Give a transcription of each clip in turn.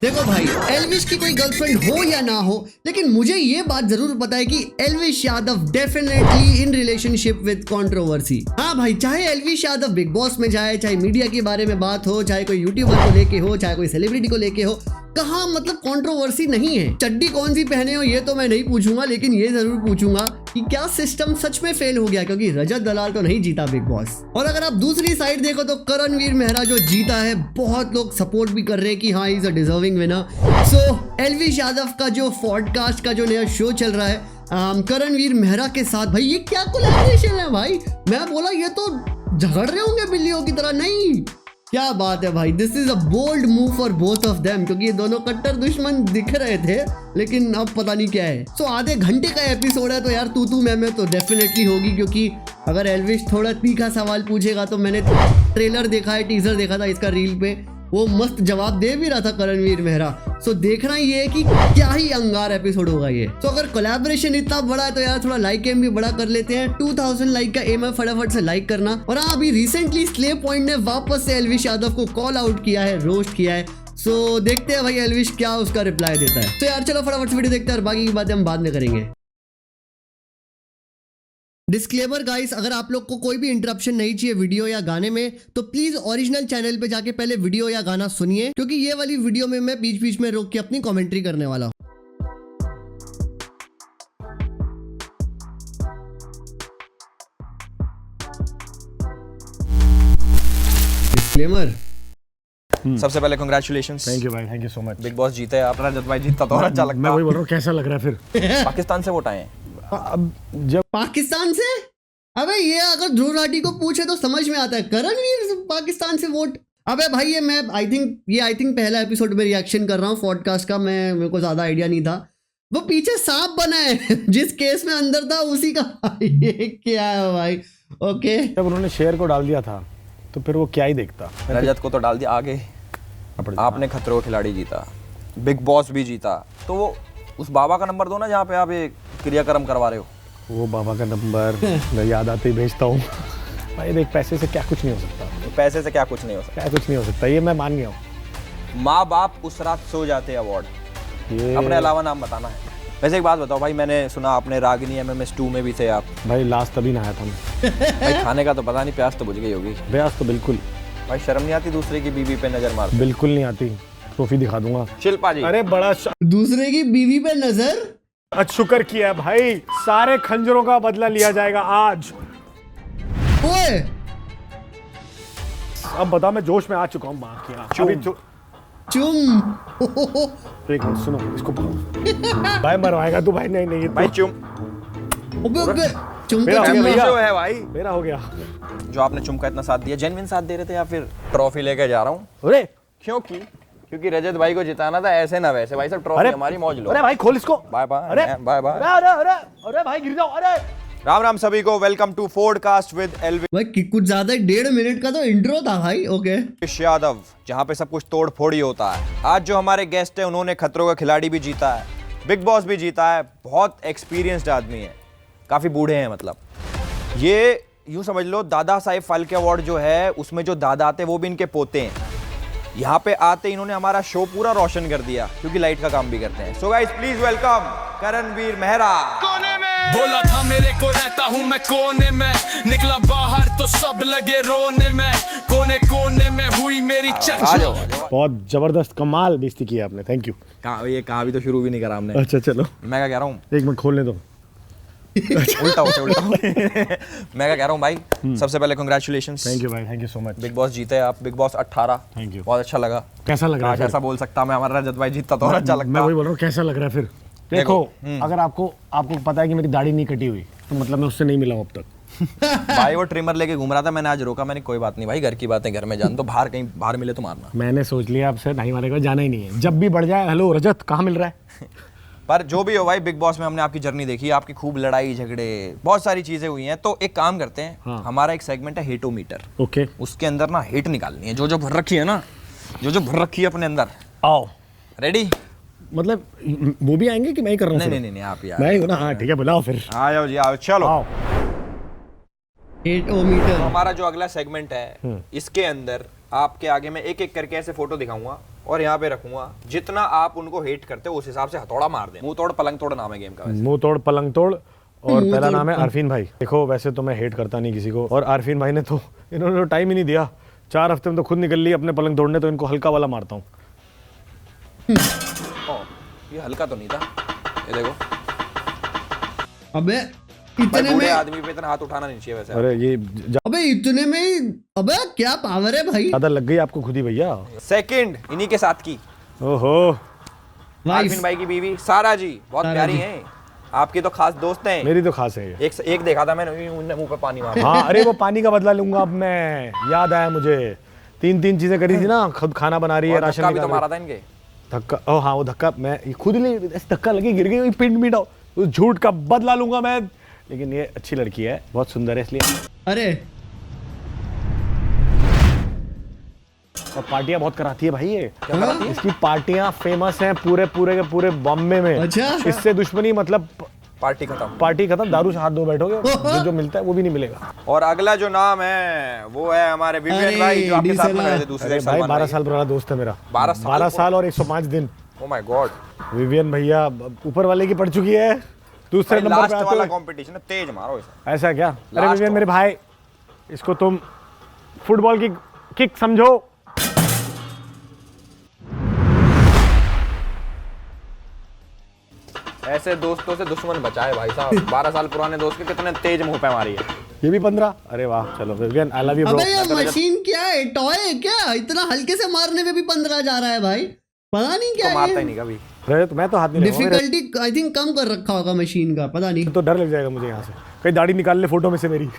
देखो भाई, एल्विश की कोई गर्लफ्रेंड हो या ना हो, लेकिन मुझे ये बात जरूर पता है कि Elvish Yadav definitely in relationship with controversy. हाँ भाई, चाहे एल्विश यादव बिग बॉस में जाए, चाहे मीडिया के बारे में बात हो, चाहे कोई यूट्यूबर को लेके हो, चाहे कोई सेलिब्रिटी को लेके हो, कहाँ मतलब कंट्रोवर्सी नहीं है। चड्डी कौन सी पहने हो ये तो मैं नहीं पूछूंगा, लेकिन ये जरूर पूछूंगा कि क्या सिस्टम सच में फेल हो गया, क्योंकि रजत दलाल तो नहीं जीता बिग बॉस। और अगर आप दूसरी साइड देखो तो करणवीर मेहरा जो जीता है, बहुत लोग सपोर्ट भी कर रहे हैं कि हाँ इज अ डिजर्विंग विनर। सो एल्विश यादव का जो पॉडकास्ट का जो नया शो चल रहा है करणवीर मेहरा के साथ, भाई ये क्या कोलैबोरेशन है भाई। मैं बोला ये तो झगड़ रहे होंगे बिल्लियों की तरह, नहीं क्या बात है भाई। This is a bold move for both of them, क्योंकि ये दोनों कट्टर दुश्मन दिख रहे थे, लेकिन अब पता नहीं क्या है। सो आधे घंटे का एपिसोड है, तो यार तू मैं तो डेफिनेटली होगी, क्योंकि अगर एल्विश थोड़ा तीखा सवाल पूछेगा तो मैंने ट्रेलर देखा है, टीजर देखा था इसका रील पे, वो मस्त जवाब दे भी रहा था करणवीर मेहरा। सो देखना ये है कि क्या ही अंगार एपिसोड होगा ये। तो अगर कोलैबोरेशन इतना बड़ा है तो यार थोड़ा लाइक एम भी बड़ा कर लेते हैं। 2000 लाइक का एम है, फटाफट से लाइक करना। और हाँ, अभी रिसेंटली स्ले पॉइंट ने वापस से एल्विश यादव को कॉल आउट किया है, रोस्ट किया है। सो देखते हैं भाई एल्विश क्या उसका रिप्लाई देता है। तो यार चलो फटाफट से वीडियो देखते हैं और बाकी की बातें हम बाद में करेंगे। डिस्क्लेमर गाइस, अगर आप लोग को कोई भी इंटरप्शन नहीं चाहिए वीडियो या गाने में, तो प्लीज ओरिजिनल चैनल पे जाके पहले वीडियो या गाना सुनिए, क्योंकि ये वाली वीडियो में मैं बीच बीच में रोक के अपनी कमेंट्री करने वाला हूं। डिस्क्लेमर। सबसे पहले कांग्रेचुलेशंस। थैंक यू भाई, thank you so much. Big boss जीते आप, रजत भाई जीता तो और अच्छा लगता। मैं वही बोल रहा हूँ, कैसा लग रहा है फिर? पाकिस्तान से वोट आए हैं। अब जब पाकिस्तान से, अबे ये अगर ध्रुव राठी को पूछे तो समझ में आता है, करणवीर पाकिस्तान से वोट। अबे भाई ये मैं आई थिंक पहला एपिसोड में रिएक्शन कर रहा हूँ पॉडकास्ट का, मेरे को ज्यादा आइडिया नहीं था। वो पीछे सांप बना है जिस केस में अंदर था उसी का। ये क्या है भाई? ओके, जब उन्होंने शेयर को डाल दिया था तो फिर वो क्या ही देखता। रजत को तो डाल दिया आगे। आपने खतरों का खिलाड़ी जीता, बिग बॉस भी जीता, तो वो उस बाबा का नंबर दो ना जहाँ पे आप ये क्रियाक्रम करवा रहे हो। वो बाबा का नंबर मैं याद आते ही भेजता हूँ भाई। देख, पैसे से क्या कुछ नहीं हो सकता। तो पैसे से क्या कुछ नहीं हो सकता? क्या कुछ नहीं हो सकता, ये मैं मान गया हूँ। माँ बाप उस रात सो जाते अवार्ड, ये अपने अलावा नाम बताना है। वैसे एक बात बताओ भाई, मैंने सुना आपने रागिनी MMS2 में भी थे आप। भाई लास्ट तभी नहाया था मैं। भाई खाने का तो पता नहीं, प्यास तो बुझ गई होगी। ब्यास तो बिल्कुल। भाई शर्म नहीं आती दूसरे की बीवी पे नजर मार? बिल्कुल नहीं आती, ट्रॉफी दिखा दूंगा। शिल्पा जी, अरे बड़ा दूसरे की बीवी पे नजर। आज शुक्र किया भाई, सारे खंजरों का बदला लिया जाएगा आज। ओए अब बता, मैं जोश में आ चुका हूँ। बात किया अभी चुम। एक मिनट सुनो इसको। भाई मरवाएगा तू भाई? नहीं नहीं, भाई चुम। चुम मेरा का हो चुम। गया भैया। जो है भाई, मेरा हो गया। जो आपने चुम का इतना साथ दिया, जेन्युइन साथ दे रहे थे या फिर ट्रॉफी लेके जा रहा हूँ? अरे क्योंकि रजत भाई को जिताना था, ऐसे ना वैसे। भाई सब ट्रॉफी हमारी, मौज लो। अरे भाई खोल इसको। Bye bye. अरे बाय बाय। अरे अरे अरे भाई गिर जाओ। अरे राम राम सभी को, वेलकम टू पॉडकास्ट विद भाई कुछ ज्यादा 1.5 मिनट का तो इंट्रो था भाई। ओके, एल्विश यादव, जहाँ पे सब कुछ तोड़ फोड़ ही होता है। आज जो हमारे गेस्ट है, उन्होंने खतरों का खिलाड़ी भी जीता है, बिग बॉस भी जीता है, बहुत एक्सपीरियंस्ड आदमी है, काफी बूढ़े हैं। मतलब ये यूं समझ लो, दादा साहेब फाल्के अवार्ड जो है उसमें जो दादा आते हैं वो भी इनके पोते हैं। यहाँ पे आते इन्होंने हमारा शो पूरा रोशन कर दिया, क्योंकि लाइट का काम भी करते हैं। So guys please welcome Karanveer Mehra. बोला था मेरे को रहता हूँ मैं कोने में, निकला बाहर तो सब लगे रोने में, कोने कोने में हुई मेरी चर्चा। बहुत जबरदस्त, कमाल बेइज्जती की आपने। Thank you. ये कहा भी तो शुरू भी नहीं करा हमने। अच्छा चलो, मैं क्या कह रहा हूँ, एक मिनट खोलने दो। उल्टा मैं क्या कह रहा हूँ भाई, सबसे पहले कांग्रेचुलेशंस। थैंक यू भाई, thank you so much. Big boss जीते आप, बिग बॉस 18। Thank you. बहुत अच्छा लगा। कैसा लग रहा है? ऐसा बोल सकता मैं, हमारा रजत भाई जीतता तो और अच्छा लगता। मैं वही बोल रहा हूँ, कैसा लग रहा है फिर? देखो, अगर आपको पता है कि मेरी दाढ़ी नहीं कटी हुई, तो मतलब मैं उससे नहीं मिला हूँ अब तक। भाई वो ट्रिमर लेके घूम रहा था, मैंने आज रोका। मैंने कोई बात नहीं भाई, घर की बातें घर में जान, तो बाहर कहीं बाहर मिले तो मारना। मैंने सोच लिया आपसे नहीं मारेगा, जाना ही नहीं है। जब भी बढ़ जाए, हेलो रजत कहाँ मिल रहा है? पर जो भी हो भाई, बिग बॉस में हमने आपकी जर्नी देखी, आपकी खूब लड़ाई झगड़े, बहुत सारी चीजें हुई हैं। तो एक काम करते हैं, हाँ। हमारा एक सेगमेंट है हेटोमीटर। ओके, उसके अंदर ना हेट निकालनी है, जो भर रखी है ना, जो भर रखी है अपने अंदर। आओ। रेडी? मतलब वो भी आएंगे कि मैं ही कर रहा हूँ? नहीं आप यार। मैं ही हूँ ना। हाँ ठीक है, बुलाओ फिर। आ जाओ जी, आओ, चलो। आओ। हेटोमीटर। हमारा जो अगला सेगमेंट है, इसके अंदर आपके आगे मैं एक एक करके ऐसे फोटो दिखाऊंगा और यहाँ पे रखूंगा। जितना आप उनको हेट करते हो उस हिसाब से हथौड़ा मार दे। मुंह तोड़ पलंग तोड़ नाम है गेम का वैसे। मुंह तोड़ पलंग तोड़, और पहला नाम है आरफीन भाई। देखो वैसे तो मैं हेट करता नहीं किसी को, और आरफीन भाई ने तो इन्होंने टाइम ही नहीं दिया, 4 हफ्ते में तो खुद निकल ली अपने पलंग तोड़ने, तो इनको हल्का वाला मारता हूँ। ये हल्का तो नहीं था, ये देखो। अबे भाई इतने बूढ़े में, आदमी पे इतना हाथ उठाना नहीं चाहिए वैसे। अरे ये अबे इतने में, अबे क्या पावर है भाई। ज्यादा लग गई आपको खुद ही भैया। सेकंड इन्हीं के साथ की ओहो, आरफीन भाई की बीवी सारा जी बहुत सारा प्यारी जी। हैं, आपकी तो खास दोस्त हैं। मेरी तो खास है ये। एक देखा था मैंने, उनने मुंह पे पानी मारा। हाँ अरे वो पानी का बदला लूंगा अब मैं, याद आया मुझे। 3 चीजें करी थी ना, खुद खाना बना रही है, और राशन धक्का भी तो निकाल मारा रही था इनके। है। धक्का, ओ हाँ वो धक्का मैं खुद ही ऐसे धक्का लगी, गिर गई, पिंड मिट उस झूठ का बदला लूंगा मैं। लेकिन ये अच्छी लड़की है, बहुत सुंदर है इसलिए। अरे और पार्टियां बहुत कराती है भाई ये। क्या कराती है? इसकी पार्टियां फेमस हैं पूरे के पूरे बॉम्बे में। अच्छा। इससे दुश्मनी मतलब पार्टी खत्म। पार्टी खत्म, दारू से हाथ धो बैठोगे, जो मिलता है वो भी नहीं मिलेगा। और अगला जो नाम है वो है हमारे विवियन अरे, भाई, जो आपके साथ में डीसेला। गए थे दूसरे अरे भाई सलमान 12 भाई। साल पुराना दोस्त है मेरा। 12 साल और 105 दिन। Oh my God. विवियन भैया ऊपर वाले की पड़ चुकी है, दूसरे नंबर पे लास्ट आते वाला हुए। कंपटीशन है, तेज मारो इसे। ऐसा क्या? अरे Last विवियन one। मेरे भाई, इसको तुम फुटबॉल की किक समझो। ऐसे दोस्तों से दुश्मन बचाए भाई साहब। 12 साल पुराने दोस्त के कितने तेज मुंह पे मारी है। ये भी 15। अरे वाह, चलो Vivian I love you bro. अबे ये मशीन क्या है, टॉय है क्या? इतना हल्के से मारने में भी 15 जा रहा है भाई, पता नहीं क्या तो मारता ही है। नहीं कभी। रजत मैं तो हाथ नहीं लगाऊंगा, डिफिकल्टी आई थिंक कम कर रखा होगा मशीन का, पता नहीं। तो डर लग जाएगा मुझे यहाँ से, कहीं दाढ़ी निकाल ले फोटो में से मेरी।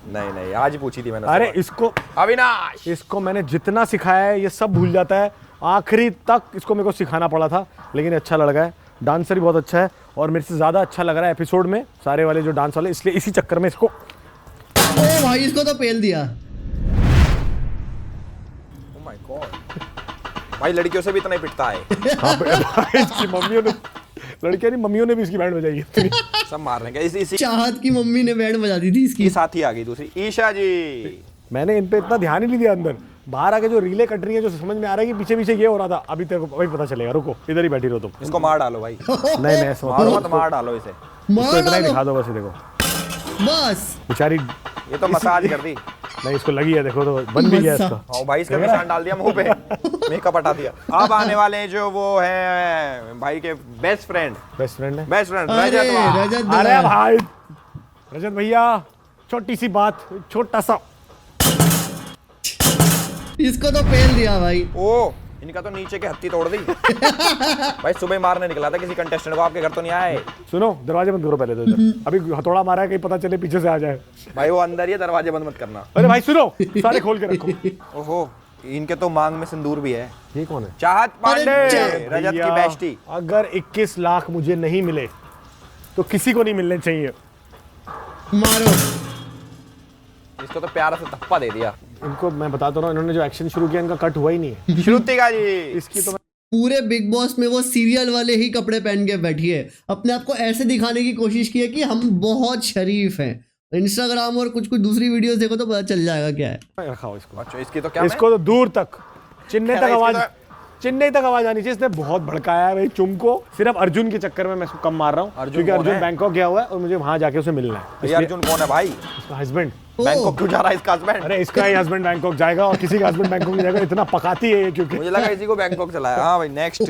नहीं आज ही पूछी थी मैंने। अरे उससे इसको बात। अविनाश इसको मैंने जितना सिखाया है ये सब भूल जाता है, आखिरी तक इसको मेरे को सिखाना पड़ा था, लेकिन अच्छा लड़का है, डांसर भी बहुत अच्छा है, और मेरे से ज़्यादा अच्छा लग रहा है एपिसोड में सारे वाले जो डांस वाले, इसलिए इसी चक्कर में इसको। ओ भाई इसको तो पेल दिया। Oh my God. भाई लड़कियों से भी इतना ही पिटता है। हाँ भाई, इसकी मम्मियों ने, लड़कियां नहीं मम्मियों ने भी इसकी बैंड बजाई है। सब मार रहे हैं इसी चाहत की मम्मी ने बैंड बजा दी थी इसकी। के साथ ही आ गई दूसरी ईशा जी। मैंने इन पे इतना ध्यान ही नहीं दिया, अंदर बाहर आके जो रीले कट रही है, जो समझ में आ रहा है कि पीछे पीछे ये हो रहा था, अभी तक वही पता चलेगा। रुको इधर ही बैठी रहो तुम। इसको मार डालो भाई। नहीं मैं ऐसा मारो मत मत, मार डालो इसे। इसको मार इतना ही डालो दिखा दो बस, ये देखो बस। बेचारी। ये तो मसाज कर दी। नहीं इसको लगी है, देखो तो बन भी गया मस्सा। इसका। हाँ भाई इसका निशान डाल दिया मुंह पे, मेकअप हटा दिया। अब आने वाले जो वो है भाई के बेस्ट फ्रेंड है बेस्ट फ्रेंड अरे रजत वाह। रजत अरे दलाल। भाई रजत भैया, छोटी सी बात, छोटा सा। इसको तो पेल दिया भाई। ओ इनका तो नीचे के हत्ती तोड़ दी। भाई सुबह मारने निकला था किसी कंटेस्टेंट को, आपके घर तो नहीं आए। सुनो दरवाजे बंद करो पहले तो इधर। अभी हथौड़ा मारा है, कहीं पता चले पीछे से आ जाए। भाई वो अंदर ही है, दरवाजे बंद मत करना। अरे भाई सुनो, सारे खोल के रखो। ओहो इनके तो मांग में सिंदूर भी है। ये कौन है? चाहत पांडे, रजत की भैया, बेस्टी। अगर 21 लाख मुझे नहीं मिले तो किसी को नहीं मिलने चाहिए। मारो। इसको तो प्यारा से थप्पा दे दिया। इनको मैं बताता रहा हूँ, इन्होंने जो एक्शन शुरू किया इनका कट हुआ ही नहीं है। श्रुतिका जी इसकी तो पूरे बिग बॉस में वो सीरियल वाले ही कपड़े पहन के बैठी है, अपने आप को ऐसे दिखाने की कोशिश की है कि हम बहुत शरीफ हैं। इंस्टाग्राम और कुछ दूसरी वीडियोस देखो तो पता चल जाएगा क्या है। मैं रखा हूँ इसको। अच्छा इसकी तो क्या इसको तो दूर तक चिन्ने तक इसकी आवाज, तो- चेन्नई तक आवाज आनी चाहिए। इसने बहुत भड़काया है भाई चुम को, सिर्फ अर्जुन के चक्कर में मैं इसको कम मार रहा हूँ, अर्जुन क्योंकि कौन अर्जुन है? बैंकॉक गया हुआ है और मुझे वहां जाके उसे मिलना है। ये अर्जुन कौन है भाई? इसका हस्बैंड। बैंकॉक क्यों जा रहा है इसका हस्बैंड? अरे इसका ही हस्बैंड बैंकॉक जाएगा और किसी का हस्बैंड बैंकॉक नहीं जाएगा, इतना पकाती है ये क्योंकि। मुझे लगा इसी को बैंकॉक चलाया। हाँ भाई नेक्स्ट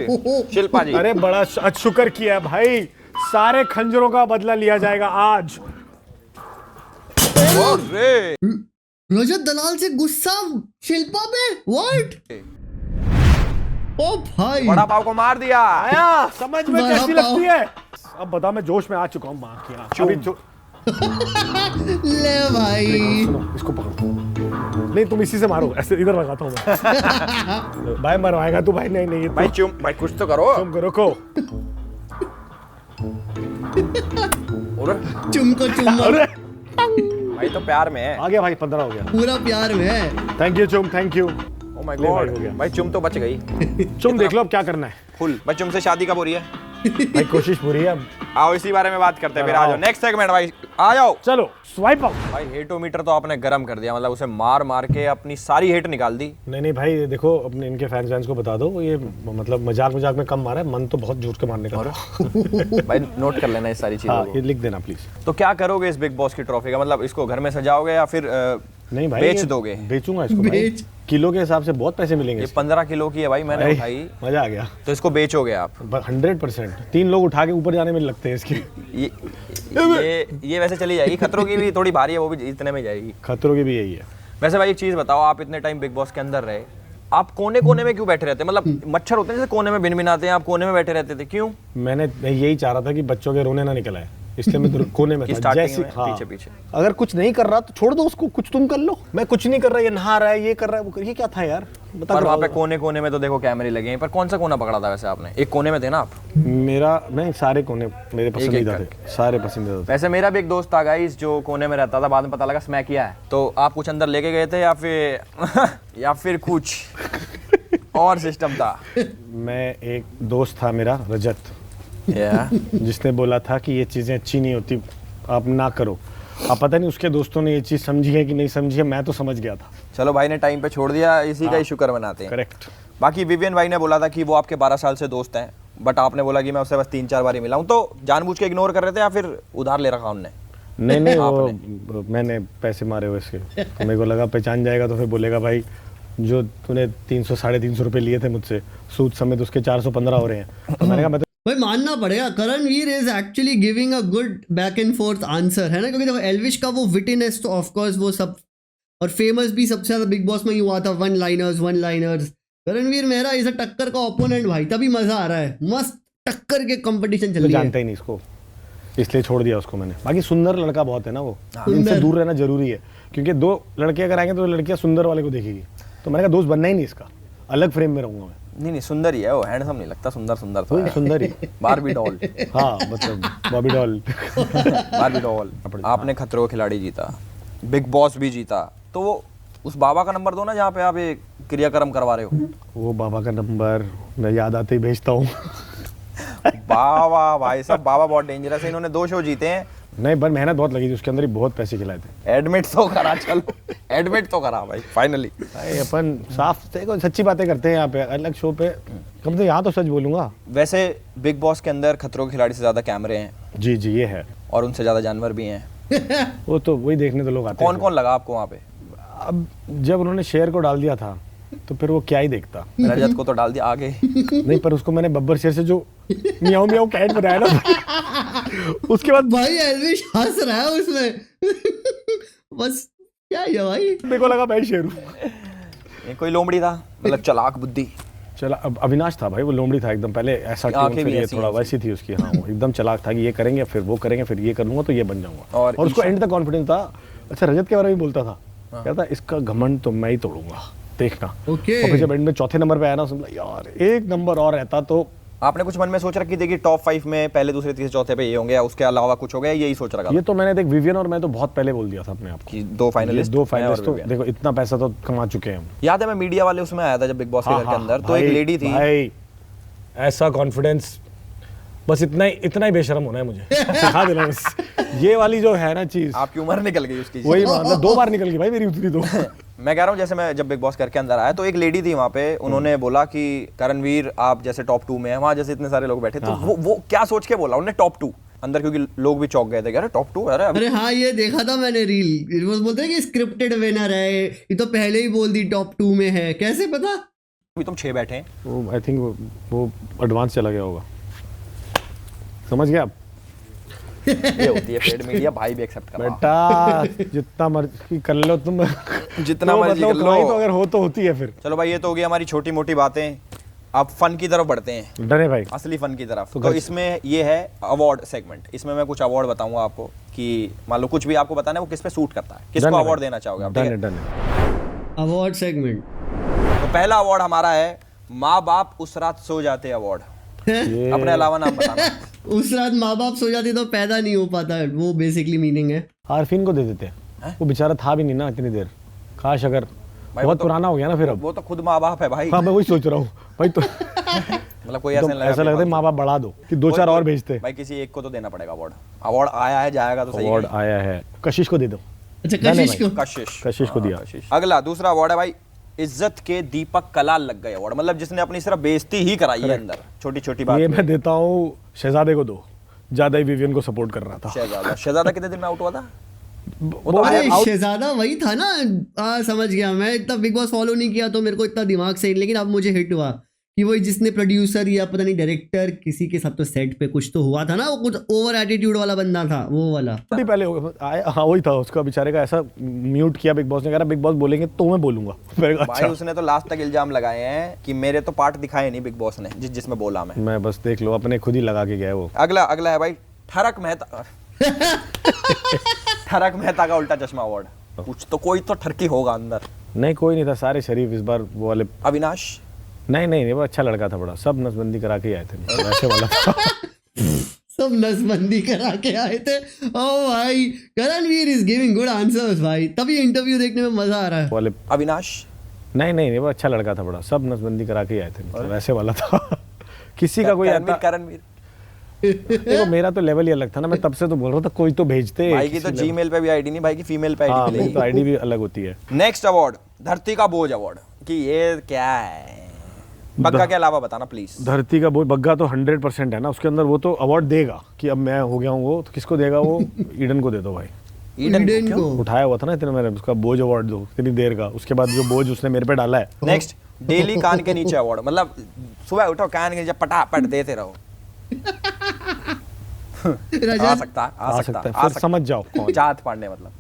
शिल्पा जी। अरे बड़ा शुक्र किया है भाई, सारे खंजरों का बदला लिया जाएगा आज। अरे रजत दलाल से गुस्सा शिल्पा पे, व्हाट? ओ भाई बड़ा पाव को मार दिया। आया समझ में बड़ा कैसी पाव। लगती है? अब बता, मैं जोश में आ चुका हूँ। मां किया अभी ले भाई। सुनो इसको पकड़ो। नहीं तुम इसी से मारो, ऐसे इधर लगाता हूँ मैं। भाई मरवाएगा तू भाई। नहीं नहीं भाई चुम भाई कुछ तो करो। तुम रुको। अरे चुमको चुम्मा अरे भाई तो प्यार में है। आ गया भाई, 15 हो गया। पूरा प्यार में है। थैंक यू चुम, थैंक यू। ओ माय ले भाई, गॉड हो गया। भाई चुम तो बच गई। चुम देख लो अब क्या करना है। फुल भाई चुम से शादी कब हो रही है? भाई कोशिश पूरी है। आओ इसी बारे में बात करते हैं, फिर आ जाओ नेक्स्ट सेगमेंट भाई, आ जाओ। चलो स्वाइप आउट। भाई हेटोमीटर तो आपने गर्म कर दिया, मतलब उसे मार मार के अपनी सारी हेट निकाल दी। नहीं भाई देखो, अपने इनके फैंस को बता दो, ये मतलब मजाक में कम मारा है, मन तो बहुत जोर के मारने का था। भाई नोट कर लेना इस सारी चीजों हाँ, को। ये लिख देना प्लीज। तो क्या करोगे इस बिग बॉस की ट्रॉफी का, मतलब इसको घर में सजाओगे या फिर नहीं भाई, बेच ये दोगे? बेचूंगा इसको भाई। बेच। किलो के हिसाब से बहुत पैसे मिलेंगे ये इसके। 15 किलो की है भाई, मैंने भाई, उठाई, मजा आ गया। तो इसको बेचोगे आप? 100%। 3 लोग उठा के ऊपर जाने में लगते हैं इसके। ये वैसे चली जाएगी, खतरों की भी थोड़ी भारी है, वो भी इतने में जाएगी। खतरों की भी यही है। वैसे भाई एक चीज बताओ, आप इतने टाइम बिग बॉस के अंदर रहे, आप कोने कोने में क्यों बैठे रहते हैं? मतलब मच्छर होते हैं जैसे कोने में भिनभिनाते हैं, आप कोने में बैठे रहते थे, क्यों? मैं यही चाह रहा था कि बच्चों के रोने ना निकल आए, इसलिए मैं कोने में कि था। स्टार्टिंग में हाँ, पीछे। अगर कुछ नहीं कर रहा तो छोड़ दो उसको, कुछ तुम कर लो। मैं कुछ नहीं कर रहा, ये नहा रहा है, ये कर रहा है, वो कर, ये क्या था यार, बता। पर वहाँ पे कोने कोने में तो देखो कैमरे लगे हैं, पर कौन सा कोना पकड़ा था वैसे आपने? एक कोने में थे ना आप? मैं सारे कोने मेरे पसंदीदा थे, सारे पसंदीदा थे। वैसे मेरा भी एक दोस्त था गाइस जो कोने में रहता था, बाद में पता लगा स्मैक किया है। तो आप कुछ अंदर लेके गए थे या फिर कुछ और सिस्टम था? मैं एक दोस्त था मेरा रजत, जिसने बोला था कि ये चीज़ें अच्छी नहीं होती, आप ना करो। अब पता नहीं उसके दोस्तों ने ये चीज़ समझी है कि नहीं समझी है, मैं तो समझ गया था। चलो भाई ने टाइम पे छोड़ दिया, इसी का ही शुक्र मनाते हैं। करेक्ट। बाकी विवियन भाई ने बोला था कि वो आपके 12 साल से दोस्त हैं, बट आपने बोला कि मैं उससे बस 3-4 बार ही मिला हूँ, तो जानबूझ के इग्नोर कर रहे थे या फिर उधार ले रखा उनने? नहीं वो मैंने पैसे मारे हुए इसके, तो मेरे को लगा पहचान जाएगा तो फिर बोलेगा भाई जो तूने 300-350 रुपए लिए थे मुझसे, सूद समेत उसके 415 हो रहे हैं। तो मैंने कहा मैं तो भाई मानना पड़ेगा, Karanveer is actually giving a good back and forth answer, है ना? क्योंकि देखो एल्विश का वो विटिनेस तो ऑफ कोर्स वो सब, और फेमस भी सबसे ज्यादा बिग बॉस में ही हुआ था, वन लाइनर्स। करणवीर मेरा इसे टक्कर का ओपोनेंट भाई, तभी मजा आ रहा है, मस्त टक्कर के कंपटीशन चल रही है। जानता ही नहीं इसको, इसलिए छोड़ दिया उसको मैंने। बाकी सुंदर लड़का बहुत है ना वो, सुंदर। इनसे दूर रहना जरूरी है, क्योंकि 2 लड़के अगर आएंगे तो लड़कियां सुंदर वाले को देखेगी। तो मैंने कहा दोस्त बनना ही नहीं इसका, अलग फ्रेम में रहूंगा मैं। नहीं सुंदर ही है वो, हैंडसम नहीं लगता, सुंदर तो है। सुंदर ही बारबी डॉल। हाँ मतलब बॉबी डॉल। Barbie doll. आपने खतरों का खिलाड़ी जीता, बिग बॉस भी जीता, तो वो उस बाबा का नंबर दो ना जहाँ पे आप ये क्रियाक्रम करवा रहे हो। वो बाबा का नंबर मैं याद आते ही भेजता हूँ। बाबा भाई साहब, बाबा बहुत डेंजरस है, इन्होंने 2 शो जीते हैं। नहीं पर मेहनत बहुत लगी थी उसके अंदर ही, बहुत पैसे खिलाए थे। एडमिट तो करा, चलो एडमिट तो करा भाई फाइनली। भाई अपन साफ देखो सच्ची बातें करते हैं यहाँ पे, अलग शो पे कम से यहाँ तो सच बोलूंगा। वैसे बिग बॉस के अंदर खतरों के खिलाड़ी से ज्यादा कैमरे हैं, जी ये है, और उनसे ज्यादा जानवर भी हैं। वो तो वही देखने तो लोग आते हैं। कौन लगा आपको वहाँ पे? अब जब उन्होंने शेर को डाल दिया था तो फिर वो क्या ही देखता। रजत को तो डाल दिया आगे। नहीं पर उसको मैंने बब्बर शेर से जो मियाओ मियाओ कैट बनाया ना, उसके बाद भाई एल्विश हंस रहा है उसमें। बस क्या है भाई, मेरे को लगा मैं शेर हूँ। ये कोई लोमड़ी था, मतलब चालाक बुद्धि। चला अब अविनाश था भाई, वो लोमड़ी था एकदम, पहले ऐसा आंखें भी ऐसी थोड़ा हैं वैसी थी उसकी। हाँ वो एकदम चालाक था कि ये करेंगे फिर वो करेंगे, फिर ये कर लूंगा तो ये बन जाऊंगा। और उसको ईशा? एंड तक कॉन्फिडेंस था। अच्छा रजत के बारे में बोलता था, कहता इसका घमंड तो मैं ही तोड़ूंगा, देखना। ओके। और फिर जब एंड में चौथे नंबर पे आया ना, समझा यार 1 नंबर और रहता तो। आपने कुछ मन में सोच रखी थी कि टॉप 5 में पहले दूसरे तीसरे चौथे पे ये होंगे, या उसके अलावा कुछ हो गया, यही सोच रखा ये था तो मैंने देख विवियन और मैं तो बहुत पहले बोल दिया था अपने आप को कि 2 फाइनलिस्ट? 2 फाइनलिस्ट तो देखो इतना पैसा तो कमा चुके हैं हम। याद है मैं मीडिया वाले उसमें आया था जब बिग बॉस के घर के अंदर, तो एक लेडी थी। भाई ऐसा कॉन्फिडेंस, बस इतना ही बेशरम होना है मुझे, सिखा देना बस। ये वाली जो है ना चीज, आपकी उम्र निकल गई उसकी। वही मतलब 2 बार निकल गई भाई मेरी उतरी तो। मैं कह रहा हूँ जैसे मैं जब बिग बॉस घर के अंदर आया तो एक लेडी थी वहाँ पे, उन्होंने बोला कि करणवीर आप जैसे टॉप 2 में है, वहाँ जैसे इतने सारे लोग बैठे, तो वो क्या सोच के बोला उन्होंने टॉप 2 अंदर, क्योंकि लोग भी चौंक गए थे, अरे टॉप 2, अरे हाँ ये देखा था मैंने रील, वो बोलते हैं कि स्क्रिप्टेड विनर है, ये तो पहले ही बोल दी टॉप 2 में है, कैसे पता? अभी तुम 6 बैठे हैं। वो आई थिंक वो एडवांस चला गया होगा, समझ गया आप? ये होती है पेड मीडिया, भाई भी एक्सेप्ट कर रहा बेटा जितना मर्जी कर लो तुम, जितना तो मर्जी कर मतलब कमाई लो। तो अगर हो तो होती है फिर। चलो भाई ये तो हो गई हमारी छोटी मोटी बातें, अब फन की तरफ बढ़ते हैं, डरे भाई असली फन की तरफ। तो तो इसमें ये है अवार्ड सेगमेंट, इसमें मैं कुछ अवार्ड बताऊंगा आपको कि मान लो कुछ भी आपको बताना है वो किस पे सूट करता है, किसको अवार्ड देना चाहोगे आप? ठीक है? डन है। Award segment. तो पहला अवार्ड हमारा है माँ बाप उस रात सो जाते अवार्ड। अपने अलावा नाम बताना। उस रात माँ बाप सो जाते तो पैदा नहीं हो पाता, वो बेसिकली मीनिंग है। आरफीन को दे देते हैं, वो बेचारा था भी नहीं ना इतनी देर, काश अगर बहुत पुराना हो गया ना फिर अब। वो तो खुद माँ बाप है भाई। हाँ मैं वही सोच रहा हूँ भाई। तो मतलब कोई ऐसा नहीं ऐसा लगता है माँ बाप बढ़ा दो कि दो चार और भेजते। भाई किसी एक को तो देना पड़ेगा अवार्ड। अवार्ड आया है, जाएगा तो सही। अवार्ड आया है, कशिश को दे दो। अच्छा नहीं, कशिश को। कशिश को दिया। अगला दूसरा अवार्ड है भाई, इज्जत के दीपक कलाल लग गए अवार्ड। मतलब जिसने अपनी सिर्फ बेइज्जती ही कराई है अंदर, छोटी छोटी बात ये में। मैं देता हूँ शहजादे को दो, ज्यादा ही विवियन को सपोर्ट कर रहा था। शहजादा कितने दिन में आउट हुआ था? वो तो अरे आउट। शहजादा वही था ना। समझ गया। मैं इतना बिग बॉस फॉलो नहीं किया तो मेरे को इतना दिमाग से, लेकिन अब मुझे हिट हुआ कि वही जिसने प्रोड्यूसर या पता नहीं डायरेक्टर किसी के साथ तो सेट पे कुछ तो हुआ था ना, वो कुछ ओवर एटीट्यूड वाला बंदा था वो वाला। थोड़ी पहले आया, हाँ वही था। उसका बेचारे का ऐसा म्यूट किया बिग बॉस ने, कह रहा बिग बॉस बोलेंगे तो मैं बोलूंगा। भाई अच्छा उसने तो लास्ट तक इल्जाम लगाए हैं कि मेरे तो पार्ट दिखाए नहीं बिग बॉस ने जिसमें बोला मैं बस देख लो, अपने खुद ही लगा के गया वो। अगला है भाई ठरक मेहता। ठरक मेहता का उल्टा चश्मा अवार्ड। कुछ तो कोई तो ठरकी होगा अंदर। नहीं कोई नहीं था, सारे शरीफ इस बार वो वाले। अविनाश नहीं वो अच्छा लड़का था बड़ा, सब नसबंदी करा के आए थे वैसे वाला था। सब नसबंदी करा के आए थे। ओ भाई Karanveer is giving good answers भाई, तभी इंटरव्यू देखने में मजा आ रहा है। वाले अविनाश नहीं वो अच्छा लड़का था बड़ा, सब नसबंदी करा के आए थे वैसे वाला था। किसी का कोई आता। करणवीर देखो मेरा तो लेवल ही अलग था ना, मैं तब से तो बोल रहा था कोई तो भेजते। भाई की तो जीमेल पे भी आईडी नहीं, भाई की फीमेल पे हाँ, आईडी मेरी तो आईडी भी अलग होती है। नेक्स्ट अवार्ड धरती का बोझ अवार्ड। कि ये क्या है? बग्गा के अलावा बताना प्लीज। धरती का बोझ बग्गा तो 100% है ना उसके अंदर, वो तो अवार्ड देगा कि अब मैं हो गया हूँ वो, तो किसको देगा वो? ईडन को दे दो भाई। ईडन को उठाया हुआ था ना इतने, मैंने उसका बोझ अवार्ड दो इतनी देर का, उसके बाद जो बोझ उसने मेरे पे डाला है। नेक्स्ट डेली कान के नीचे अवार्ड। मतलब सुबह उठो कान के नीचे पटापट देते रहो। आ सकता है फिर समझ जाओ कौन। चाहत पांडे मतलब